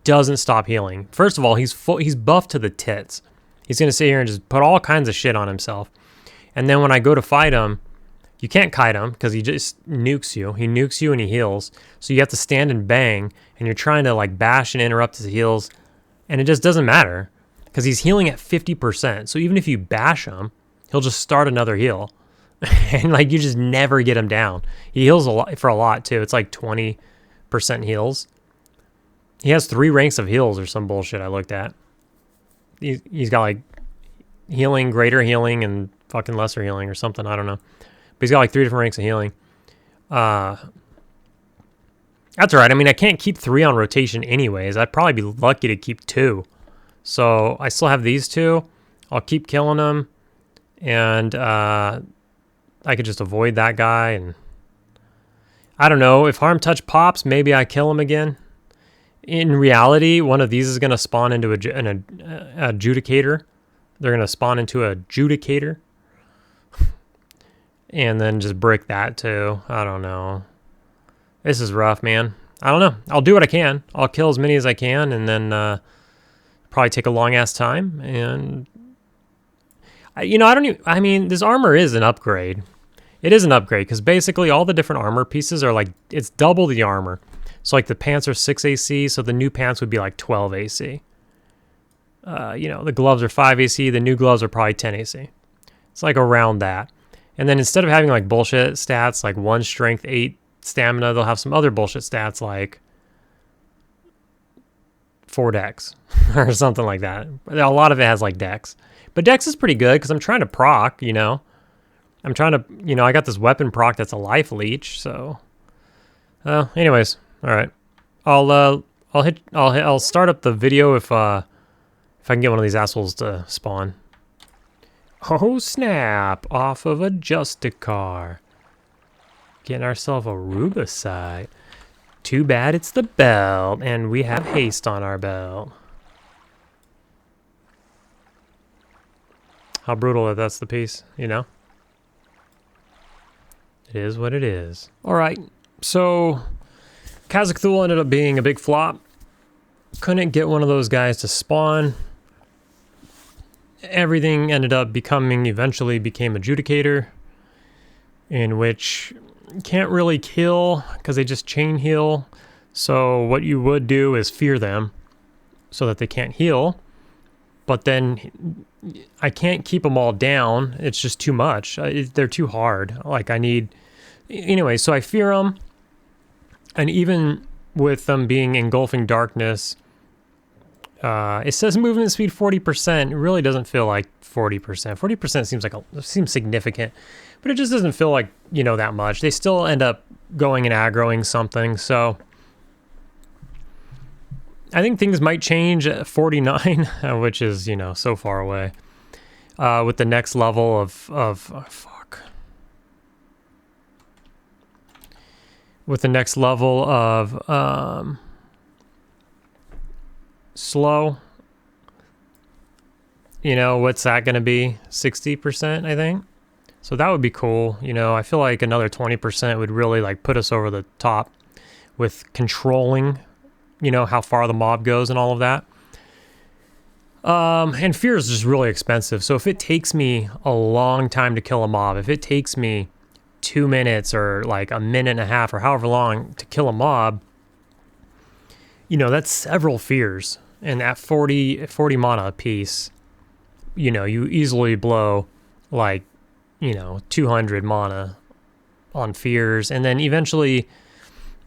doesn't stop healing. First of all, he's buffed to the tits. He's going to sit here and just put all kinds of shit on himself. And then when I go to fight him, you can't kite him because he just nukes you. He nukes you and he heals. So you have to stand and bang, and you're trying to like bash and interrupt his heals, and it just doesn't matter because he's healing at 50%. So even if you bash him, he'll just start another heal. And like you just never get him down. He heals a lot too. It's like 20% heals. He has 3 ranks of heals or some bullshit I looked at. He's got like healing, greater healing, and fucking lesser healing or something. I don't know. But he's got like 3 different ranks of healing. That's all right. I mean, I can't keep 3 on rotation anyways. I'd probably be lucky to keep 2. So I still have these 2. I'll keep killing them. And I could just avoid that guy. And I don't know. If Harm Touch pops, maybe I kill him again. In reality, one of these is going to spawn into an adjudicator. They're going to spawn into a adjudicator. And then just brick that too. I don't know. This is rough, man. I don't know. I'll do what I can. I'll kill as many as I can, and then probably take a long-ass time. And, you know, I mean, this armor is an upgrade. It is an upgrade, because basically all the different armor pieces are like, it's double the armor. So like the pants are 6 AC, so the new pants would be like 12 AC. You know, the gloves are 5 AC, the new gloves are probably 10 AC. It's like around that. And then instead of having like bullshit stats like 1 strength, 8 stamina, they'll have some other bullshit stats like 4 dex or something like that. A lot of it has like dex. But dex is pretty good because I'm trying to proc, you know. I'm trying to, you know, I got this weapon proc that's a life leech, so. Anyways, all right. I'll start up the video if I can get one of these assholes to spawn. Oh snap! Off of a Justicar. Getting ourselves a Rubicite. Too bad it's the belt, and we have haste on our belt. How brutal if that's the piece, you know? It is what it is. Alright, so Kazakth ended up being a big flop. Couldn't get one of those guys to spawn. Everything ended up eventually became Adjudicator, in which you can't really kill because they just chain heal. So what you would do is fear them so that they can't heal. But then I can't keep them all down. It's just too much. They're too hard. Like I need... Anyway, so I fear them. And even with them being engulfing darkness, it says movement speed 40%. It really doesn't feel like 40%. 40% seems significant, but it just doesn't feel like, you know, that much. They still end up going and aggroing something. So I think things might change at 49, which is, you know, so far away. With the next level with the next level of slow, you know, what's that going to be? 60%, I think. So that would be cool. You know, I feel like another 20% would really like put us over the top with controlling, you know, how far the mob goes and all of that. And fear is just really expensive. So if it takes me a long time to kill a mob, if it takes me 2 minutes or like a minute and a half or however long to kill a mob, you know, that's several fears. And at 40 mana a piece, you know, you easily blow like, you know, 200 mana on fears. And then eventually,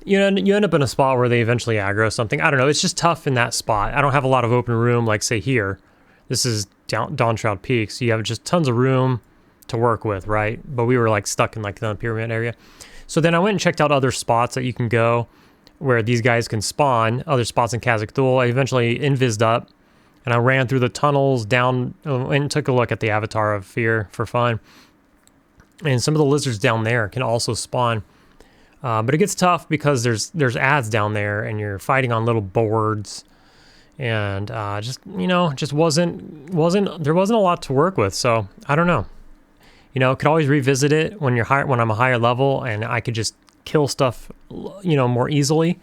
you know, you end up in a spot where they eventually aggro something. I don't know. It's just tough in that spot. I don't have a lot of open room, like say here. This is Dawnshroud Peak, so you have just tons of room to work with, right? But we were like stuck in like the pyramid area. So then I went and checked out other spots that you can go where these guys can spawn, other spots in Kazakth. I eventually invised up and I ran through the tunnels down and took a look at the Avatar of Fear for fun. And some of the lizards down there can also spawn. But it gets tough because there's ads down there and you're fighting on little boards. And just, you know, just there wasn't a lot to work with. So I don't know. You know, could always revisit it when I'm a higher level and I could just kill stuff, you know, more easily.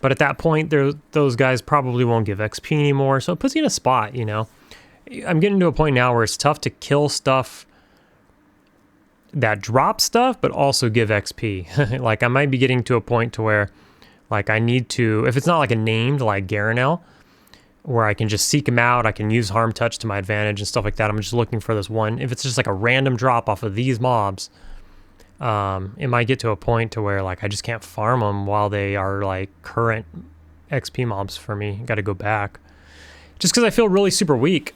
But at that point, those guys probably won't give XP anymore. So it puts you in a spot, you know. I'm getting to a point now where it's tough to kill stuff that drop stuff, but also give XP. Like I might be getting to a point to where like I need to, if it's not like a named like Garinel, where I can just seek him out, I can use harm touch to my advantage and stuff like that. I'm just looking for this one. If it's just like a random drop off of these mobs, it might get to a point to where like I just can't farm them while they are like current XP mobs for me. Got to go back just because I feel really super weak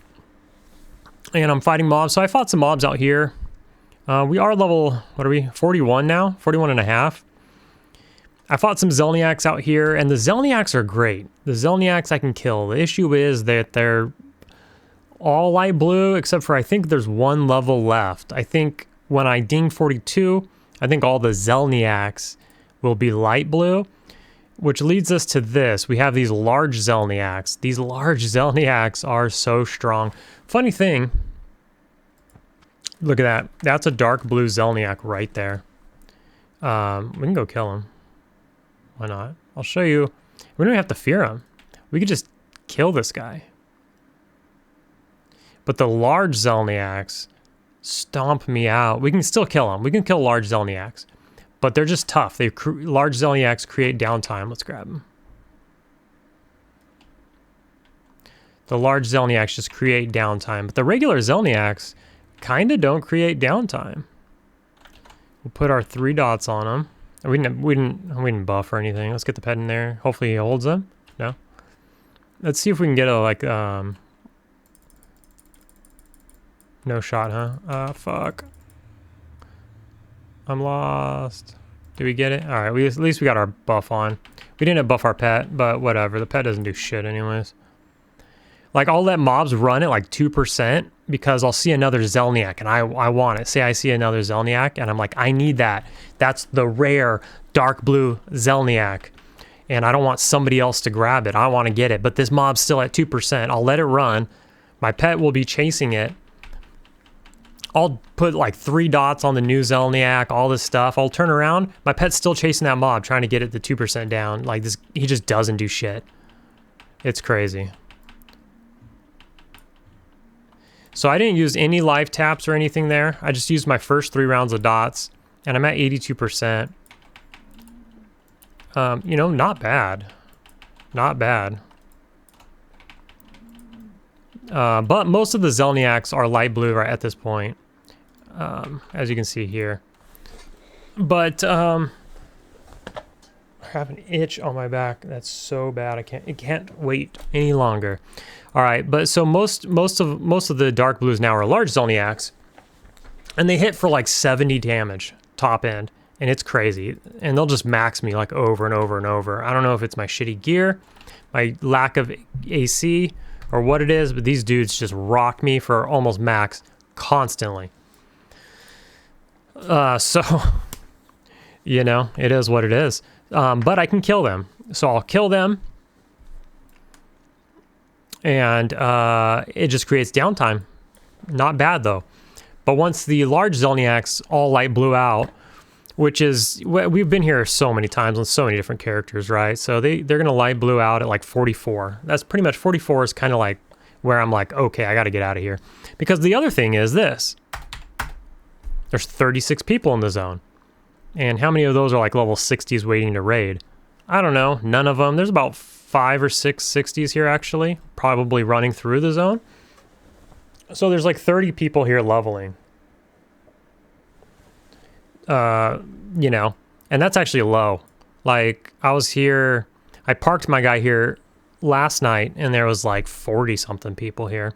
and I'm fighting mobs. So I fought some mobs out here. We are level, what are we, 41 now? 41 and a half. I fought some Zelniaks out here, and the Zelniaks are great. The Zelniaks I can kill. The issue is that they're all light blue, except for I think there's one level left. I think when I ding 42, I think all the Zelniaks will be light blue, which leads us to this. We have these large Zelniaks. These large Zelniaks are so strong. Funny thing, look at that. That's a dark blue Zelniak right there. We can go kill him. Why not? I'll show you. We don't even have to fear him. We could just kill this guy. But the large Zelniaks stomp me out. We can still kill them. We can kill large Zelniaks. But they're just tough. Large Zelniaks create downtime. Let's grab them. The large Zelniaks just create downtime. But the regular Zelniaks kind of don't create downtime. We'll put our 3 dots on them. We didn't buff or anything. Let's get the pet in there. Hopefully he holds them. No. Let's see if we can get a like no shot, huh? Fuck. I'm lost. Did we get it? All right. At least we got our buff on. We didn't buff our pet, but whatever. The pet doesn't do shit anyways. Like, I'll let mobs run at like 2% because I'll see another Zelniak and I want it. Say I see another Zelniak and I'm like, I need that. That's the rare dark blue Zelniak. And I don't want somebody else to grab it. I want to get it. But this mob's still at 2%. I'll let it run. My pet will be chasing it. I'll put like 3 dots on the new Zelniak, all this stuff. I'll turn around. My pet's still chasing that mob, trying to get it to 2% down. Like this, he just doesn't do shit. It's crazy. So I didn't use any life taps or anything there. I just used my first 3 rounds of dots, and I'm at 82%. You know, not bad. Not bad. But most of the Zelniaks are light blue right at this point, as you can see here. But I have an itch on my back. That's so bad. I can't wait any longer. All right, but so most of the dark blues now are large Zelniaks, and they hit for like 70 damage top end, and it's crazy. And they'll just max me like over and over and over. I don't know if it's my shitty gear, my lack of AC, or what it is, but these dudes just rock me for almost max constantly. So, you know, it is what it is. But I can kill them. So I'll kill them. And it just creates downtime. Not bad, though. But once the large Zelniaks all light blue out, which is, we've been here so many times on so many different characters, right? So they're going to light blue out at like 44. That's pretty much, 44 is kind of like where I'm like, okay, I got to get out of here. Because the other thing is this. There's 36 people in the zone. And how many of those are like level 60s waiting to raid? I don't know. None of them. There's about 5 or 6 60s here, actually. Probably running through the zone. So there's like 30 people here leveling. You know, and that's actually low. Like, I was here, I parked my guy here last night, and there was like 40 something people here.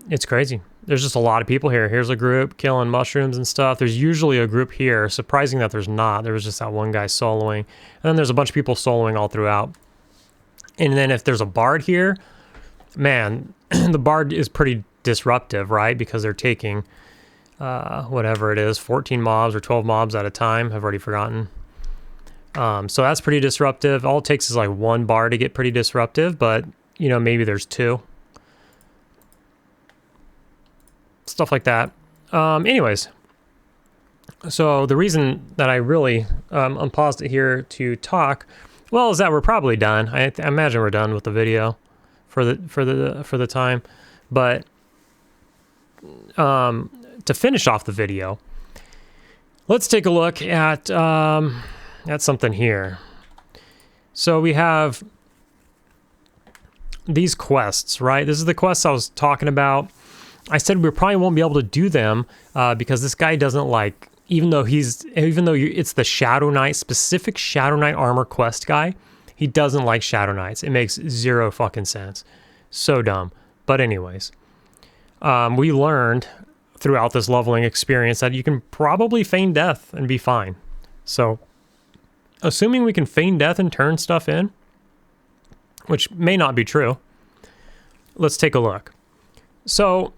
It's crazy. There's just a lot of people here. Here's a group killing mushrooms and stuff. There's usually a group here. Surprising that there's not. There was just that one guy soloing. And then there's a bunch of people soloing all throughout. And then if there's a bard here, man, the bard is pretty disruptive, right? Because they're taking whatever it is, 14 mobs or 12 mobs at a time. I've already forgotten. So that's pretty disruptive. All it takes is like one bar to get pretty disruptive, but you know, maybe there's 2. Stuff like that. Anyways, so the reason that I really unpaused it here to talk, well, is that we're probably done. I imagine we're done with the video for the time, but to finish off the video, let's take a look at something here. So we have these quests, right? This is the quests I was talking about. I said we probably won't be able to do them because this guy doesn't like, even though it's the Shadow Knight, specific Shadow Knight armor quest guy, he doesn't like Shadow Knights. It makes 0 fucking sense. So dumb. But anyways, we learned throughout this leveling experience that you can probably feign death and be fine. So, assuming we can feign death and turn stuff in, which may not be true, let's take a look. So,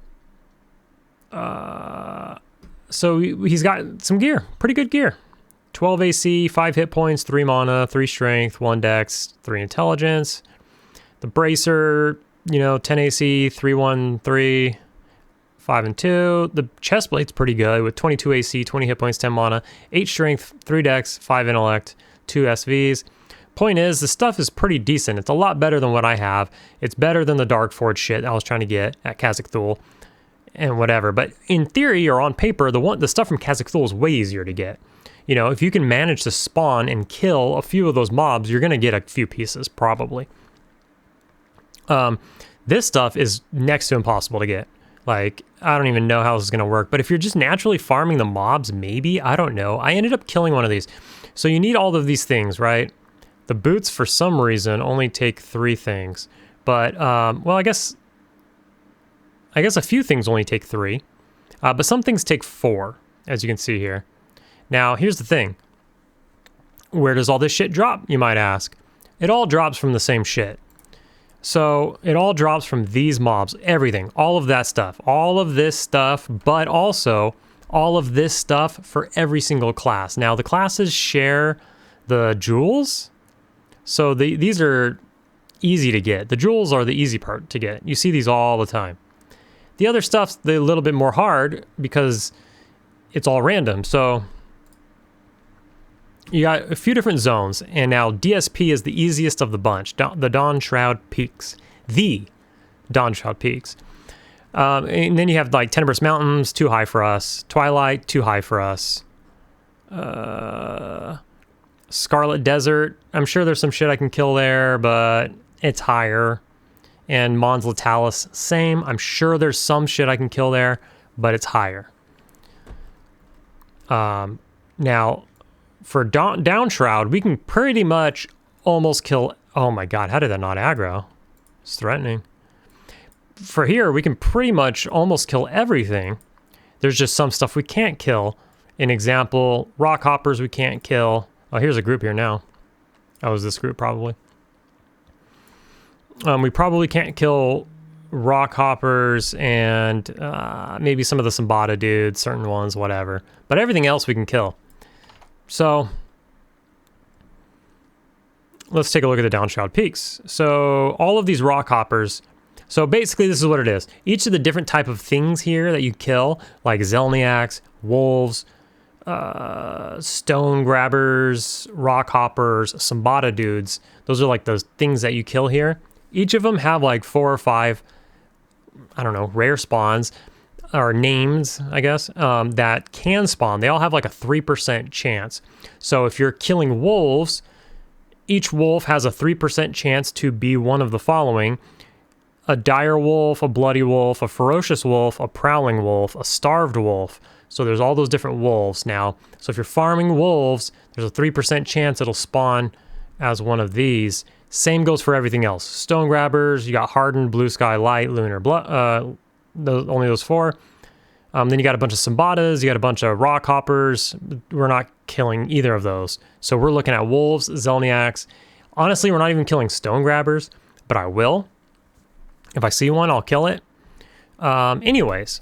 he's got some gear, pretty good gear. 12 AC, 5 hit points, 3 mana, 3 strength, 1 dex, 3 intelligence. The bracer, you know, 10 AC, 313, 5 and 2. The chest plate's pretty good with 22 AC, 20 hit points, 10 mana, 8 strength, 3 dex, 5 intellect, 2 SVs. Point is, the stuff is pretty decent. It's a lot better than what I have. It's better than the Dark Forge shit I was trying to get at Kazakth and whatever. But in theory or on paper, the stuff from Kazakth is way easier to get. You know, if you can manage to spawn and kill a few of those mobs, you're going to get a few pieces, probably. This stuff is next to impossible to get. Like, I don't even know how this is going to work. But if you're just naturally farming the mobs, maybe, I don't know. I ended up killing one of these. So you need all of these things, right? The boots, for some reason, only take 3 things. But, well, I guess a few things only take 3. But some things take 4, as you can see here. Now, here's the thing. Where does all this shit drop, you might ask? It all drops from the same shit. So it all drops from these mobs, everything, all of that stuff, all of this stuff, but also all of this stuff for every single class. Now the classes share the jewels, so these are easy to get. The jewels are the easy part to get. You see these all the time. The other stuff's a little bit more hard because it's all random. So you got a few different zones, and now DSP is the easiest of the bunch, the Dawn Shroud Peaks. The Dawn Shroud Peaks. And then you have like Tenebrous Mountains, too high for us. Twilight, too high for us. Scarlet Desert, I'm sure there's some shit I can kill there, but it's higher. And Mons Latalis, same. I'm sure there's some shit I can kill there, but it's higher. Now, for Down Shroud, we can pretty much almost kill... Oh my god, how did that not aggro? It's threatening. For here, we can pretty much almost kill everything. There's just some stuff we can't kill. An example, rock hoppers we can't kill. Oh, here's a group here now. That was this group, probably. We probably can't kill rock hoppers and maybe some of the Sambata dudes, certain ones, whatever. But everything else we can kill. So let's take a look at the Down Shroud Peaks. So all of these rock hoppers, so basically this is what it is. Each of the different type of things here that you kill, like Zelniaks, wolves, stone grabbers, rock hoppers, Sambata dudes, those are like those things that you kill here. Each of them have like 4 or 5, I don't know, rare spawns, or names, I guess, that can spawn. They all have like a 3% chance. So if you're killing wolves, each wolf has a 3% chance to be one of the following: a dire wolf, a bloody wolf, a ferocious wolf, a prowling wolf, a starved wolf. So there's all those different wolves now. So if you're farming wolves, there's a 3% chance it'll spawn as one of these. Same goes for everything else. Stone grabbers, you got hardened, blue sky, light, lunar, blood, only those 4. Then you got a bunch of Sambatas, you got a bunch of rock hoppers. We're not killing either of those. So we're looking at wolves, Zelniaks. Honestly, we're not even killing stone grabbers, but I will. If I see one, I'll kill it. Anyways,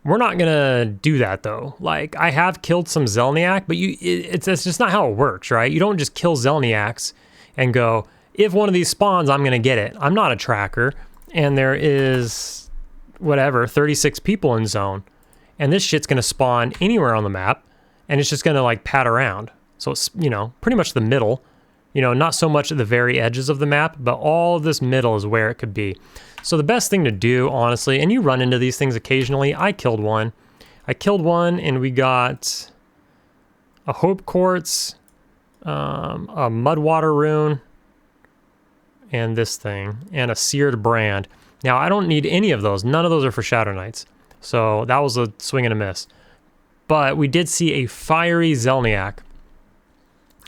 we're not gonna do that though. Like, I have killed some Zelniak, but it's just not how it works, right? You don't just kill Zelniaks and go, if one of these spawns, I'm gonna get it. I'm not a tracker, and there is... whatever, 36 people in zone, and this shit's gonna spawn anywhere on the map, and it's just gonna like pat around. So it's, you know, pretty much the middle, you know, not so much at the very edges of the map, but all of this middle is where it could be. So the best thing to do, honestly, and you run into these things occasionally. I killed one, and we got a Hope Quartz, a Mudwater Rune, and this thing, and a Seared Brand. Now, I don't need any of those. None of those are for Shadow Knights. So that was a swing and a miss. But we did see a fiery Zelniak.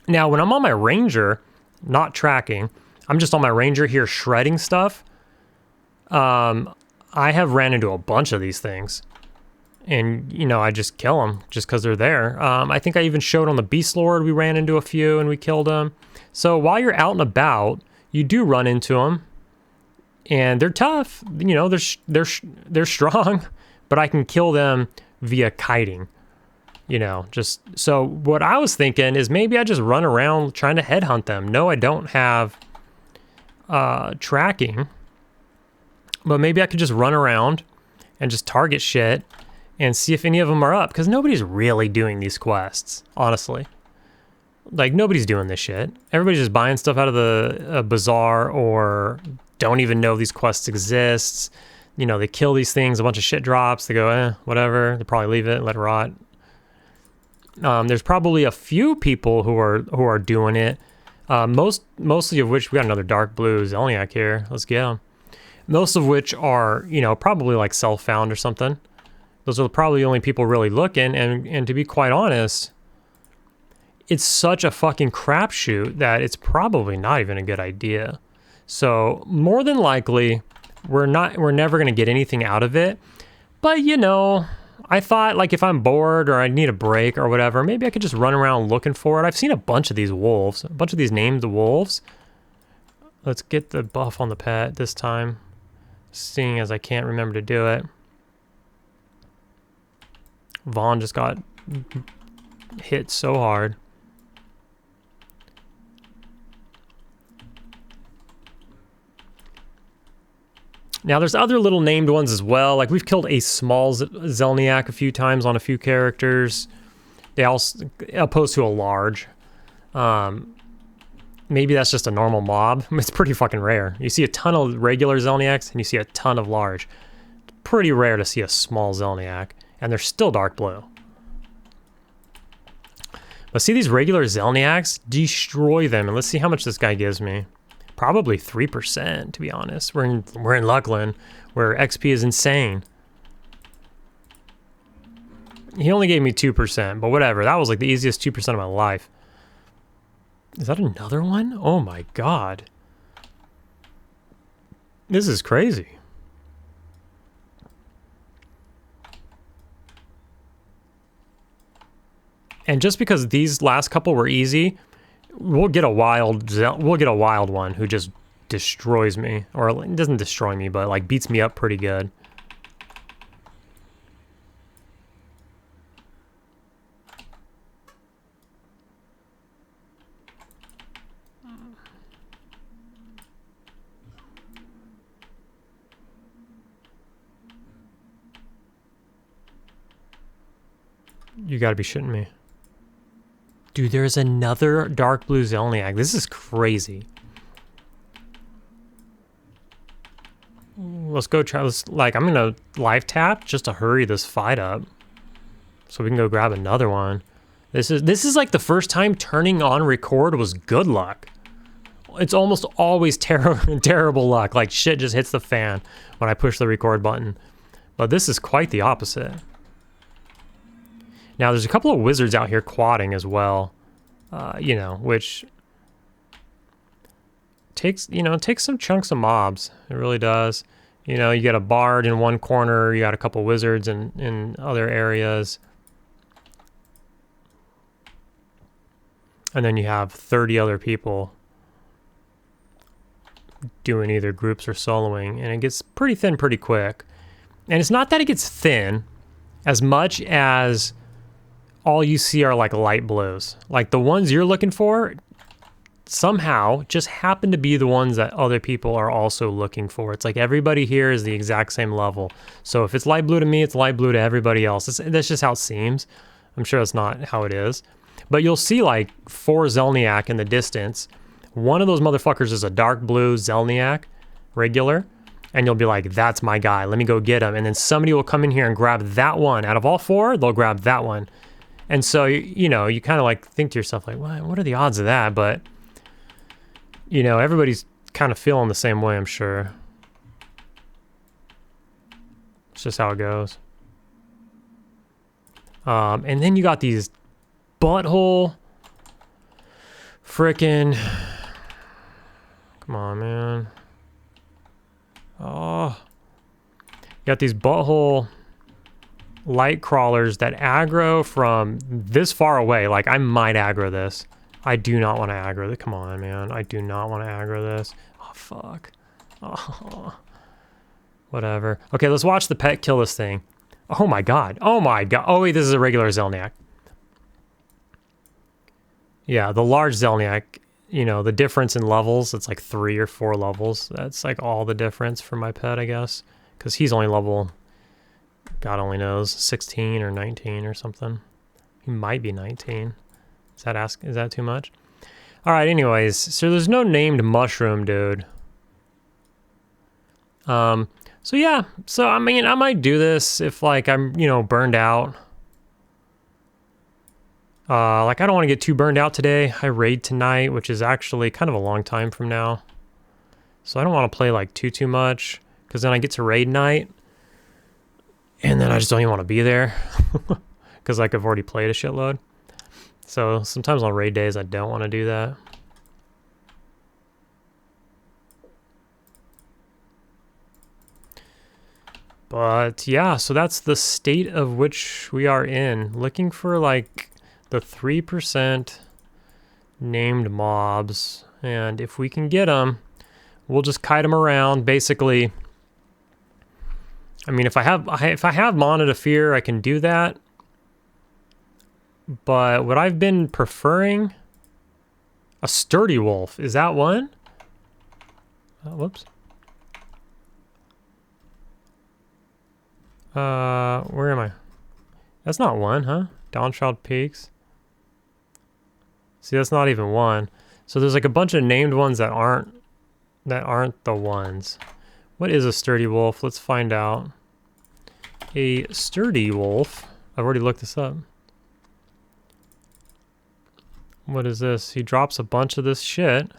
Now, when I'm on my Ranger, not tracking, I'm just on my Ranger here shredding stuff, I have ran into a bunch of these things. And, you know, I just kill them just because they're there. I think I even showed on the Beast Lord, we ran into a few and we killed them. So while you're out and about, you do run into them. And they're tough, you know, they're strong, but I can kill them via kiting, you know, just, so what I was thinking is maybe I just run around trying to headhunt them. No, I don't have tracking, but maybe I could just run around and just target shit and see if any of them are up, because nobody's really doing these quests, honestly. Like, nobody's doing this shit. Everybody's just buying stuff out of the bazaar, or don't even know these quests exist. You know, they kill these things, a bunch of shit drops, they go, whatever, they probably leave it, let it rot. There's probably a few people who are doing it, mostly of which, we got another dark blue Zelniak here, let's get him. most of which are, you know, probably like self-found or something. Those are probably the only people really looking, and to be quite honest, it's such a fucking crapshoot that it's probably not even a good idea. So more than likely, we're never gonna get anything out of it. But you know, I thought like if I'm bored or I need a break or whatever, maybe I could just run around looking for it. I've seen a bunch of these wolves, a bunch of these named wolves. Let's get the buff on the pet this time, seeing as I can't remember to do it. Vaughn just got hit so hard. Now there's other little named ones as well. Like we've killed a small Zelniak a few times on a few characters. They also, opposed to a large. Maybe that's just a normal mob. It's pretty fucking rare. You see a ton of regular Zelniaks and you see a ton of large. It's pretty rare to see a small Zelniak, and they're still dark blue. But see these regular Zelniaks? Destroy them, and let's see how much this guy gives me. Probably 3%, to be honest. We're in Luckland, where XP is insane. He only gave me 2%, but whatever. That was like the easiest 2% of my life. Is that another one? Oh my god. This is crazy. And just because these last couple were easy, we'll get a wild one who just destroys me, or it doesn't destroy me, but like beats me up pretty good. You gotta be shitting me. Dude, there's another dark blue Zelniak. This is crazy. Let's go try this. Like, I'm gonna live tap just to hurry this fight up, so we can go grab another one. This is like the first time turning on record was good luck. It's almost always terrible luck. Like shit just hits the fan when I push the record button. But this is quite the opposite. Now, there's a couple of wizards out here quadding as well, you know, which takes some chunks of mobs. It really does. You know, you get a bard in one corner, you got a couple wizards in other areas. And then you have 30 other people doing either groups or soloing, and it gets pretty thin pretty quick. And it's not that it gets thin as much as all you see are like light blues. Like the ones you're looking for somehow just happen to be the ones that other people are also looking for. It's like everybody here is the exact same level. So if it's light blue to me, it's light blue to everybody else. That's just how it seems. I'm sure that's not how it is. But you'll see like 4 Zelniak in the distance. One of those motherfuckers is a dark blue Zelniak, regular. And you'll be like, that's my guy. Let me go get him. And then somebody will come in here and grab that one. Out of all 4, they'll grab that one. And so, you know, you kind of like think to yourself, like, what are the odds of that? But, you know, everybody's kind of feeling the same way, I'm sure. It's just how it goes. And then you got these butthole frickin'... Come on, man. Oh. You got these butthole light crawlers that aggro from this far away. Like, I might aggro this. I do not want to aggro this. Come on, man. I do not want to aggro this. Oh, fuck. Oh. Whatever. Okay, let's watch the pet kill this thing. Oh my god. Oh my god. Oh wait, this is a regular Zelniak. Yeah, the large Zelniak, you know, the difference in levels, it's like 3 or 4 levels. That's like all the difference for my pet, I guess. Because he's only level, God only knows, 16 or 19 or something. He might be 19. Is that too much? Alright, anyways, so there's no named mushroom, dude. So yeah, so I mean, I might do this if like I'm, you know, burned out. Like I don't want to get too burned out today. I raid tonight, which is actually kind of a long time from now. So I don't want to play like too much. because then I get to raid night, and then I just don't even want to be there, because like I've already played a shitload. So sometimes on raid days I don't want to do that. But yeah, so that's the state of which we are in. Looking for like the 3% named mobs, and if we can get them, we'll just kite them around. Basically, I mean, if I have Mana to Fear, I can do that. But what I've been preferring, a Sturdy Wolf. Is that one? Whoops. Where am I? That's not one, huh? Dawnshroud Peaks. See, that's not even one. So there's like a bunch of named ones that aren't the ones. What is a Sturdy Wolf? Let's find out. A Sturdy Wolf. I've already looked this up. What is this? He drops a bunch of this shit.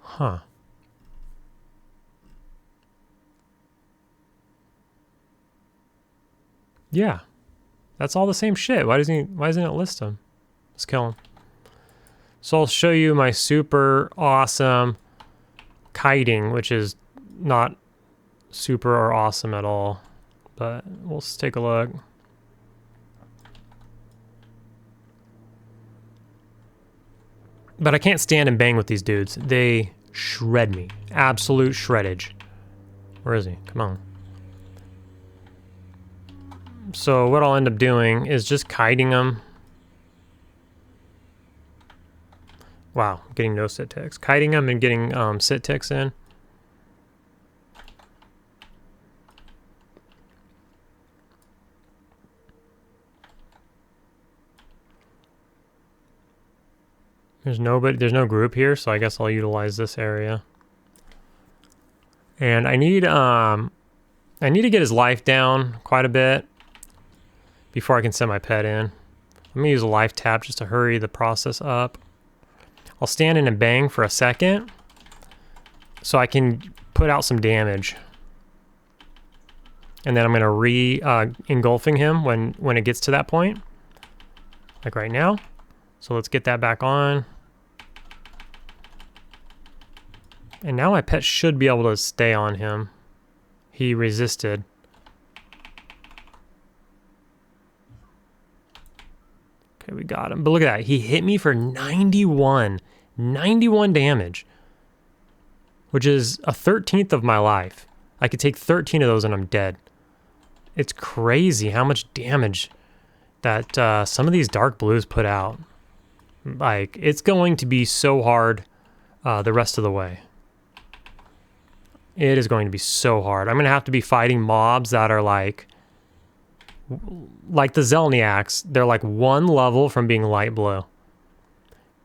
Huh. Yeah, that's all the same shit. Why doesn't it list them? Let's kill him. So I'll show you my super awesome kiting, which is not super or awesome at all, but we'll just take a look. But I can't stand and bang with these dudes. They shred me. Absolute shreddage. Where is he? Come on. So what I'll end up doing is just kiting them. Wow, getting no sit ticks. Kiting them and getting sit ticks in. There's no group here, so I guess I'll utilize this area. And I need to get his life down quite a bit before I can send my pet in. I'm gonna use a life tap just to hurry the process up. I'll stand in and bang for a second so I can put out some damage. And then I'm gonna engulfing him when it gets to that point, like right now. So let's get that back on. And now my pet should be able to stay on him. He resisted. Okay, we got him. But look at that. He hit me for 91 damage, which is a 13th of my life. I could take 13 of those and I'm dead. It's crazy how much damage that some of these dark blues put out. Like, it's going to be so hard the rest of the way. It is going to be so hard. I'm going to have to be fighting mobs that are like the Zelniaks. They're like one level from being light blue.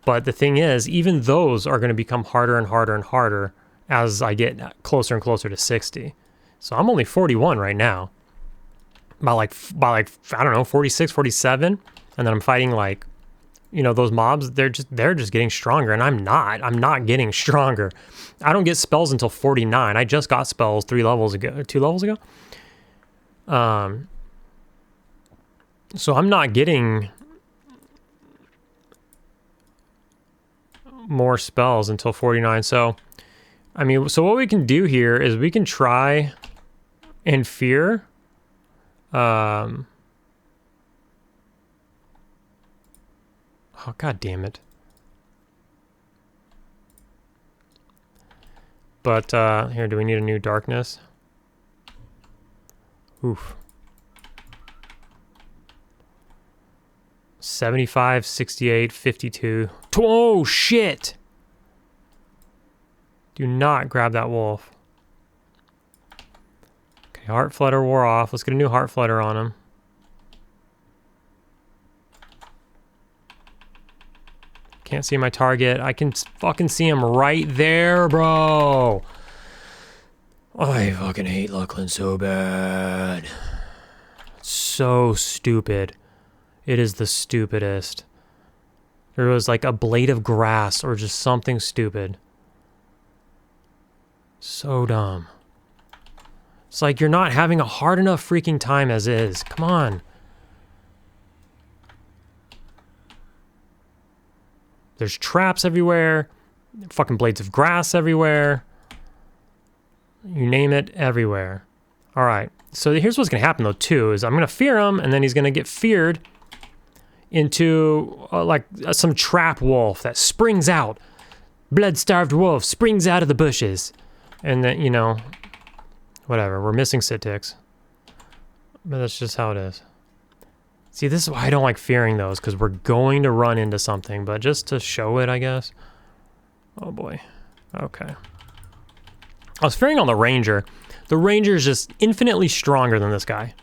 But the thing is, even those are going to become harder and harder and harder as I get closer and closer to 60. So I'm only 41 right now. By like I don't know, 46, 47, and then I'm fighting like, you know, those mobs, they're just getting stronger, and I'm not getting stronger. I don't get spells until 49. I just got spells 2 levels ago. So I'm not getting more spells until 49. So, I mean, so what we can do here is we can try and fear. Oh, God damn it. But, here, do we need a new darkness? Oof. 75, 68, 52. Oh, shit! Do not grab that wolf. Okay, Heart Flutter wore off. Let's get a new Heart Flutter on him. Can't see my target. I can fucking see him right there, bro. I fucking hate Luckland so bad. It's so stupid. It is the stupidest. There was like a blade of grass or just something stupid. So dumb. It's like you're not having a hard enough freaking time as is. Come on. There's traps everywhere. Fucking blades of grass everywhere. You name it, everywhere. All right. So here's what's going to happen, though, too, is I'm going to fear him, and then he's going to get feared into, some trap wolf that springs out. Blood-starved wolf springs out of the bushes. And then, you know, whatever. We're missing sit ticks. But that's just how it is. See, this is why I don't like fearing those, because we're going to run into something. But just to show it, I guess. Oh, boy. Okay. I was fearing on the ranger. The ranger is just infinitely stronger than this guy.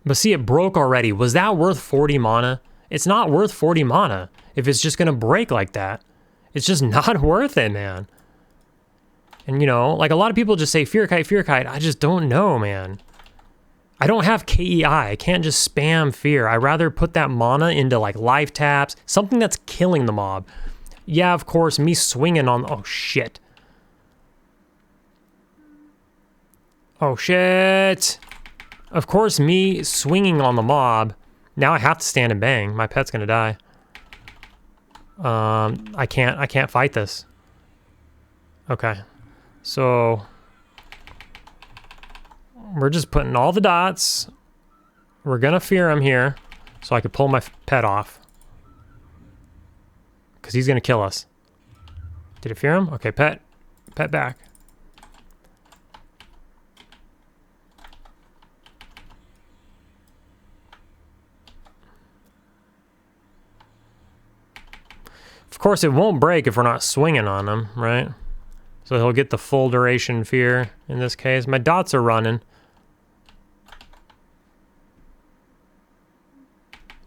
But see, it broke already. Was that worth 40 mana? It's not worth 40 mana if it's just going to break like that. It's just not worth it, man. And, you know, like a lot of people just say fear kite, fear kite. I just don't know, man. I don't have KEI. I can't just spam fear. I'd rather put that mana into like life taps, something that's killing the mob. Yeah, of course, me swinging on... Oh, shit. Oh, shit. Of course, me swinging on the mob. Now I have to stand and bang. My pet's gonna die. I can't fight this. Okay. So... we're just putting all the dots. We're gonna fear him here. So I could pull my pet off. Because he's gonna kill us. Did it fear him? Okay, pet. Pet back. Of course, it won't break if we're not swinging on him, right? So he'll get the full duration fear in this case. My dots are running.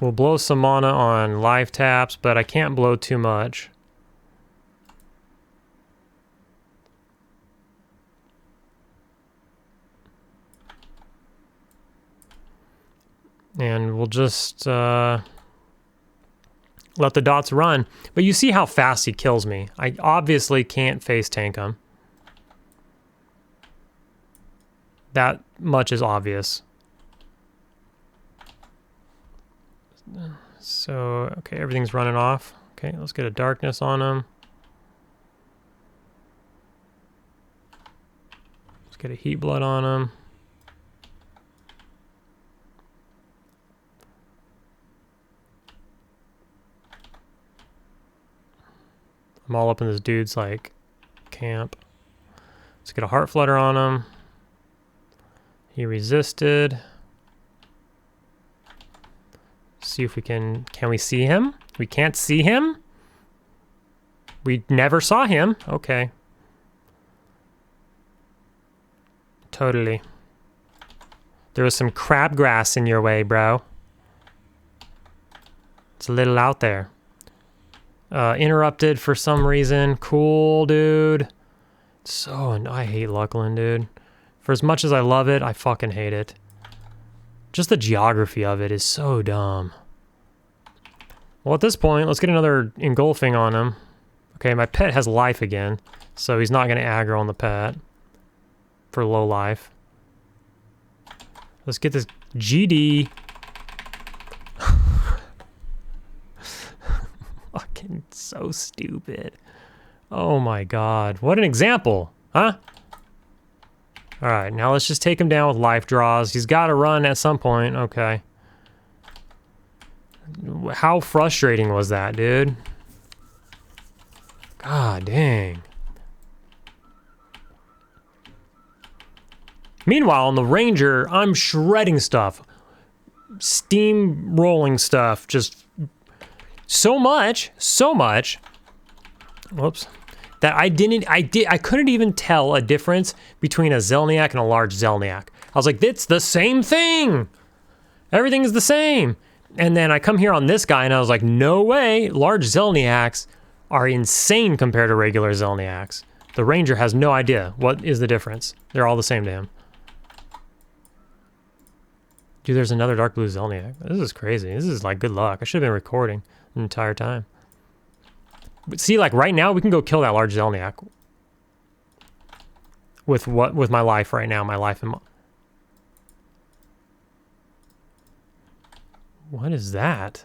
We'll blow some mana on life taps, but I can't blow too much. And we'll just let the dots run. But you see how fast he kills me. I obviously can't face tank him. That much is obvious. So, okay, everything's running off. Okay, let's get a darkness on him. Let's get a heat blood on him. I'm all up in this dude's, like, camp. Let's get a heart flutter on him. He resisted. See if we can we see him? We can't see him? We never saw him. Okay. Totally. There was some crabgrass in your way, bro. It's a little out there. Interrupted for some reason. Cool, dude. I hate Luckland, dude. For as much as I love it, I fucking hate it. Just the geography of it is so dumb. Well, at this point, let's get another engulfing on him. Okay, my pet has life again, so he's not going to aggro on the pet for low life. Let's get this GD. Fucking so stupid. Oh my god. What an example, huh? Alright, now let's just take him down with life draws. He's got to run at some point. Okay. How frustrating was that, dude? God dang. Meanwhile, on the Ranger, I'm shredding stuff. Steam-rolling stuff. Just so much. Whoops. That I couldn't even tell a difference between a Zelniak and a large Zelniak. I was like, it's the same thing. Everything is the same. And then I come here on this guy and I was like, no way. Large Zelniaks are insane compared to regular Zelniaks. The Ranger has no idea what is the difference. They're all the same to him. Dude, there's another dark blue Zelniak. This is crazy. This is like good luck. I should have been recording the entire time. But see, like right now, we can go kill that large Zelniak. With what? With my life right now. My life and what is that?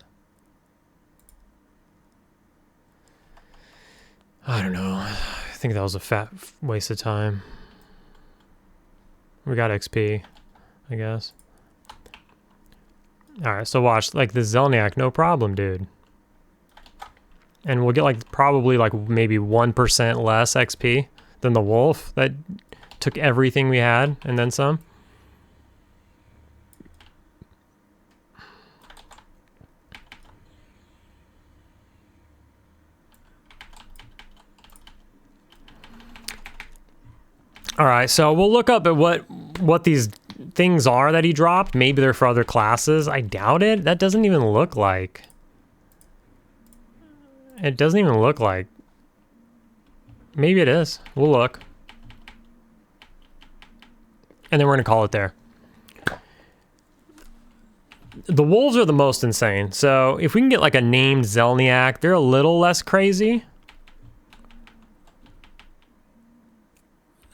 I don't know. I think that was a fat waste of time. We got XP, I guess. Alright, so watch. Like the Zelniak, no problem, dude. And we'll get like probably like maybe 1% less XP than the wolf that took everything we had and then some. All right, so we'll look up at what these things are that he dropped. Maybe they're for other classes. I doubt it. That doesn't even look like. It doesn't even look like. Maybe it is. We'll look. And then we're going to call it there. The wolves are the most insane. So if we can get like a named Zelniak, they're a little less crazy.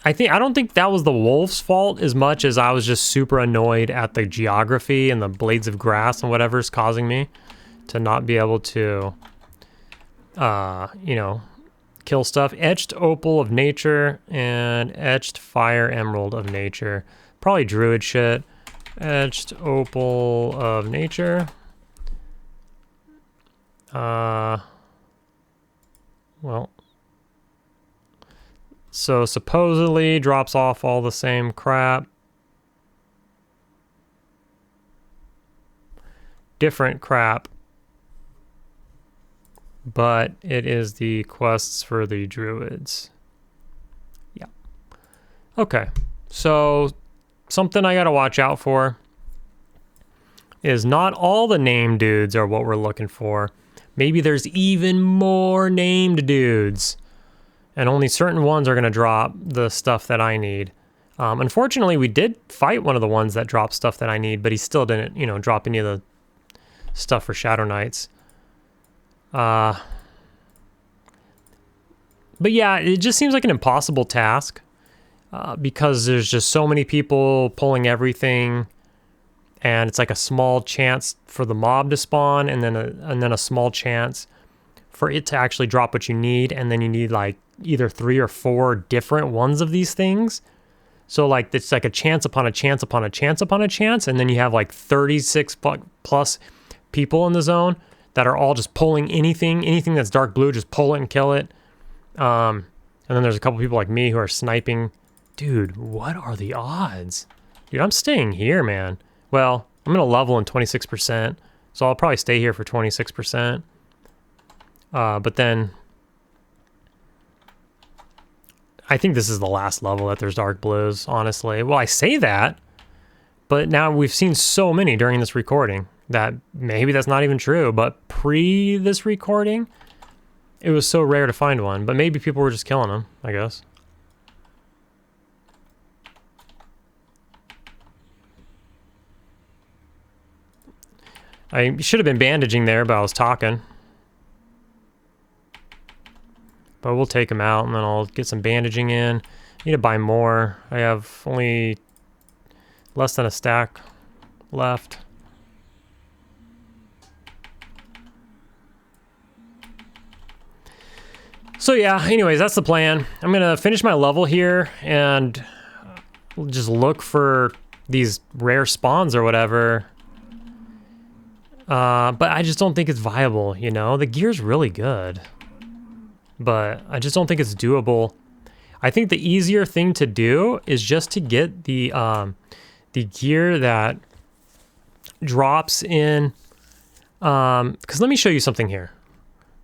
I don't think that was the wolf's fault as much as I was just super annoyed at the geography and the blades of grass and whatever's causing me to not be able to, you know, kill stuff. Etched opal of nature and etched fire emerald of nature. Probably druid shit. Etched opal of nature. Well. So supposedly drops off all the same crap. Different crap. But it is the quests for the druids. Yeah. Okay. So something I gotta watch out for is not all the named dudes are what we're looking for. Maybe there's even more named dudes. And only certain ones are going to drop the stuff that I need. Unfortunately, we did fight one of the ones that dropped stuff that I need, but he still didn't, you know, drop any of the stuff for Shadow Knights. But yeah, it just seems like an impossible task because there's just so many people pulling everything, and it's like a small chance for the mob to spawn, and then a small chance for it to actually drop what you need, and then you need like either 3 or 4 different ones of these things. So like it's like a chance upon a chance upon a chance upon a chance, and then you have like 36 plus people in the zone that are all just pulling anything that's dark blue, just pull it and kill it. And then there's a couple people like me who are sniping. Dude, what are the odds? Dude, I'm staying here, man. Well, I'm gonna level in 26%, so I'll probably stay here for 26%. But then I think this is the last level that there's dark blues, honestly. Well, I say that, but now we've seen so many during this recording that maybe that's not even true, but pre this recording, it was so rare to find one, but maybe people were just killing them, I guess. I should have been bandaging there, but I was talking. But we'll take them out, and then I'll get some bandaging in. Need to buy more. I have only less than a stack left. So yeah, anyways, that's the plan. I'm gonna finish my level here and just look for these rare spawns or whatever. But I just don't think it's viable, you know? The gear's really good, but I just don't think it's doable. I think the easier thing to do is just to get the gear that drops in, because let me show you something here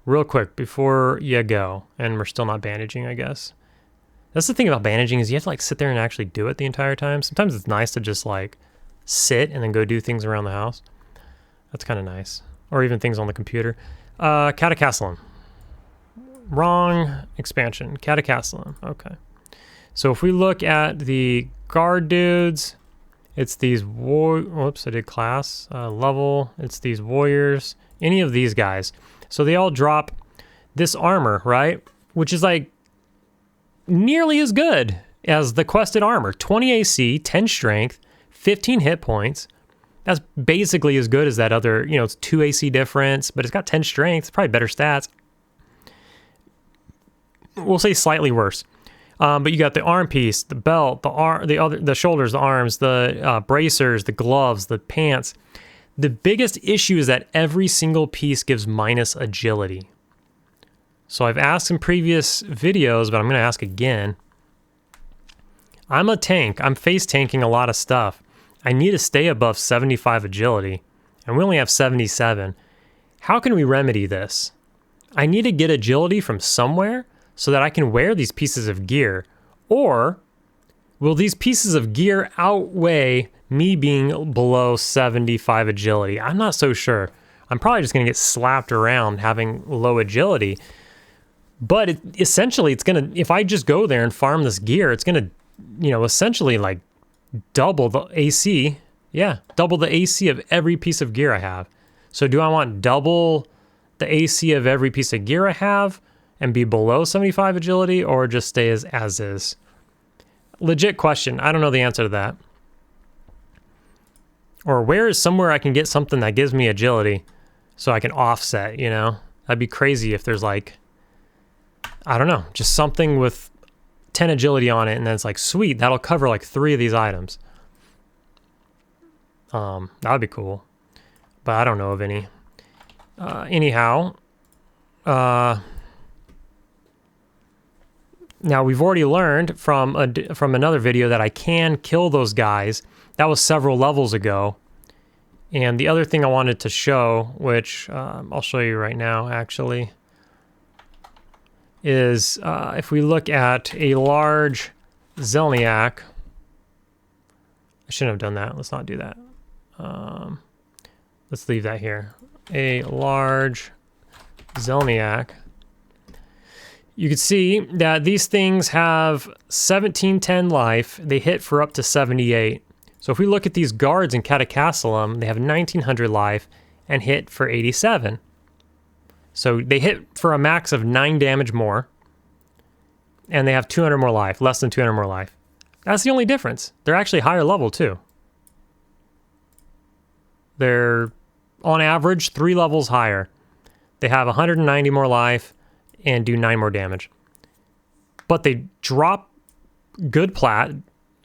real quick before you go. And we're still not bandaging, I guess. That's the thing about bandaging, is you have to like sit there and actually do it the entire time. Sometimes it's nice to just like sit and then go do things around the house. That's kind of nice. Or even things on the computer. Katakastel. Wrong expansion. Katakastel. Okay. So if we look at the guard dudes, It's these whoops, I did class, level. It's these warriors, any of these guys. So they all drop this armor, right? Which is like nearly as good as the quested armor. 20 AC, 10 strength, 15 hit points. That's basically as good as that other, you know, it's 2 AC difference, but it's got 10 strength. It's probably better stats. We'll say slightly worse. But you got the arm piece, the belt, the shoulders, the arms, the bracers, the gloves, the pants. The biggest issue is that every single piece gives minus agility. So I've asked in previous videos, but I'm going to ask again. I'm a tank. I'm face tanking a lot of stuff. I need to stay above 75 agility, and we only have 77. How can we remedy this? I need to get agility from somewhere so that I can wear these pieces of gear, or will these pieces of gear outweigh me being below 75 agility? I'm not so sure. I'm probably just going to get slapped around having low agility, but essentially it's going to, if I just go there and farm this gear, it's going to, you know, essentially like double the AC. Yeah, double the AC of every piece of gear I have. So do I want double the AC of every piece of gear I have and be below 75 agility, or just stay as is? Legit question. I don't know the answer to that. Or where is somewhere I can get something that gives me agility so I can offset, you know? That'd be crazy if there's like, I don't know, just something with 10 agility on it, and then it's like, sweet, that'll cover like 3 of these items. That would be cool. But I don't know of any. Anyhow, now we've already learned from another video that I can kill those guys. That was several levels ago. And the other thing I wanted to show, which I'll show you right now actually, is if we look at a large Zelniak. I shouldn't have done that. Let's not do that. Let's leave that here. A large Zelniak. You can see that these things have 1710 life. They hit for up to 78. So if we look at these guards in Katakastel, they have 1900 life and hit for 87. So they hit for a max of 9 damage more, and they have 200 more life, less than 200 more life. That's the only difference. They're actually higher level too. They're on average 3 levels higher. They have 190 more life and do 9 more damage. But they drop good plat.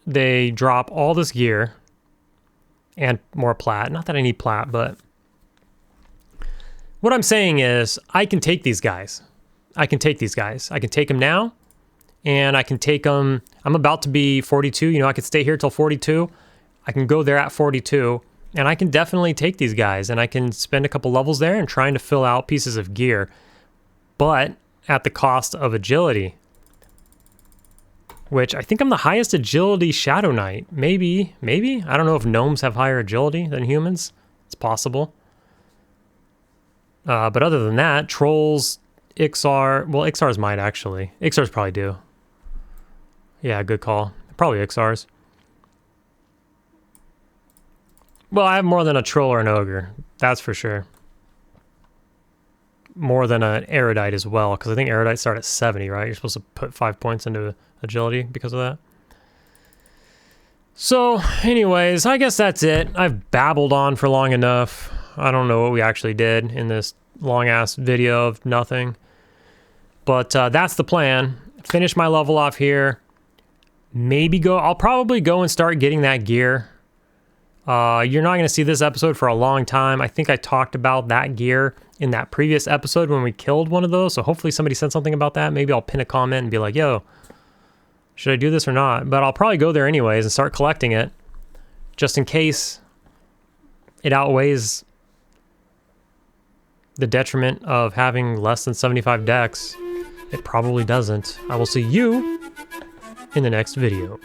They drop all this gear and more plat. Not that I need plat, but what I'm saying is I can take these guys. I can take them now, and I can take them. I'm about to be 42. You know, I could stay here till 42. I can go there at 42, and I can definitely take these guys, and I can spend a couple levels there and trying to fill out pieces of gear, but at the cost of agility, which I think I'm the highest agility Shadow Knight. Maybe. I don't know if gnomes have higher agility than humans. It's possible. But other than that, trolls, Ixar, well, Ixars might actually. Ixars probably do. Yeah, good call. Probably Ixars. Well, I have more than a troll or an ogre. That's for sure. More than an erudite as well, because I think erudites start at 70, right? You're supposed to put 5 points into agility because of that. So, anyways, I guess that's it. I've babbled on for long enough. I don't know what we actually did in this long-ass video of nothing. But that's the plan. Finish my level off here. I'll probably go and start getting that gear. You're not going to see this episode for a long time. I think I talked about that gear in that previous episode when we killed one of those. So hopefully somebody said something about that. Maybe I'll pin a comment and be like, yo, should I do this or not? But I'll probably go there anyways and start collecting it, just in case it outweighs the detriment of having less than 75 dex. It probably doesn't. I will see you in the next video.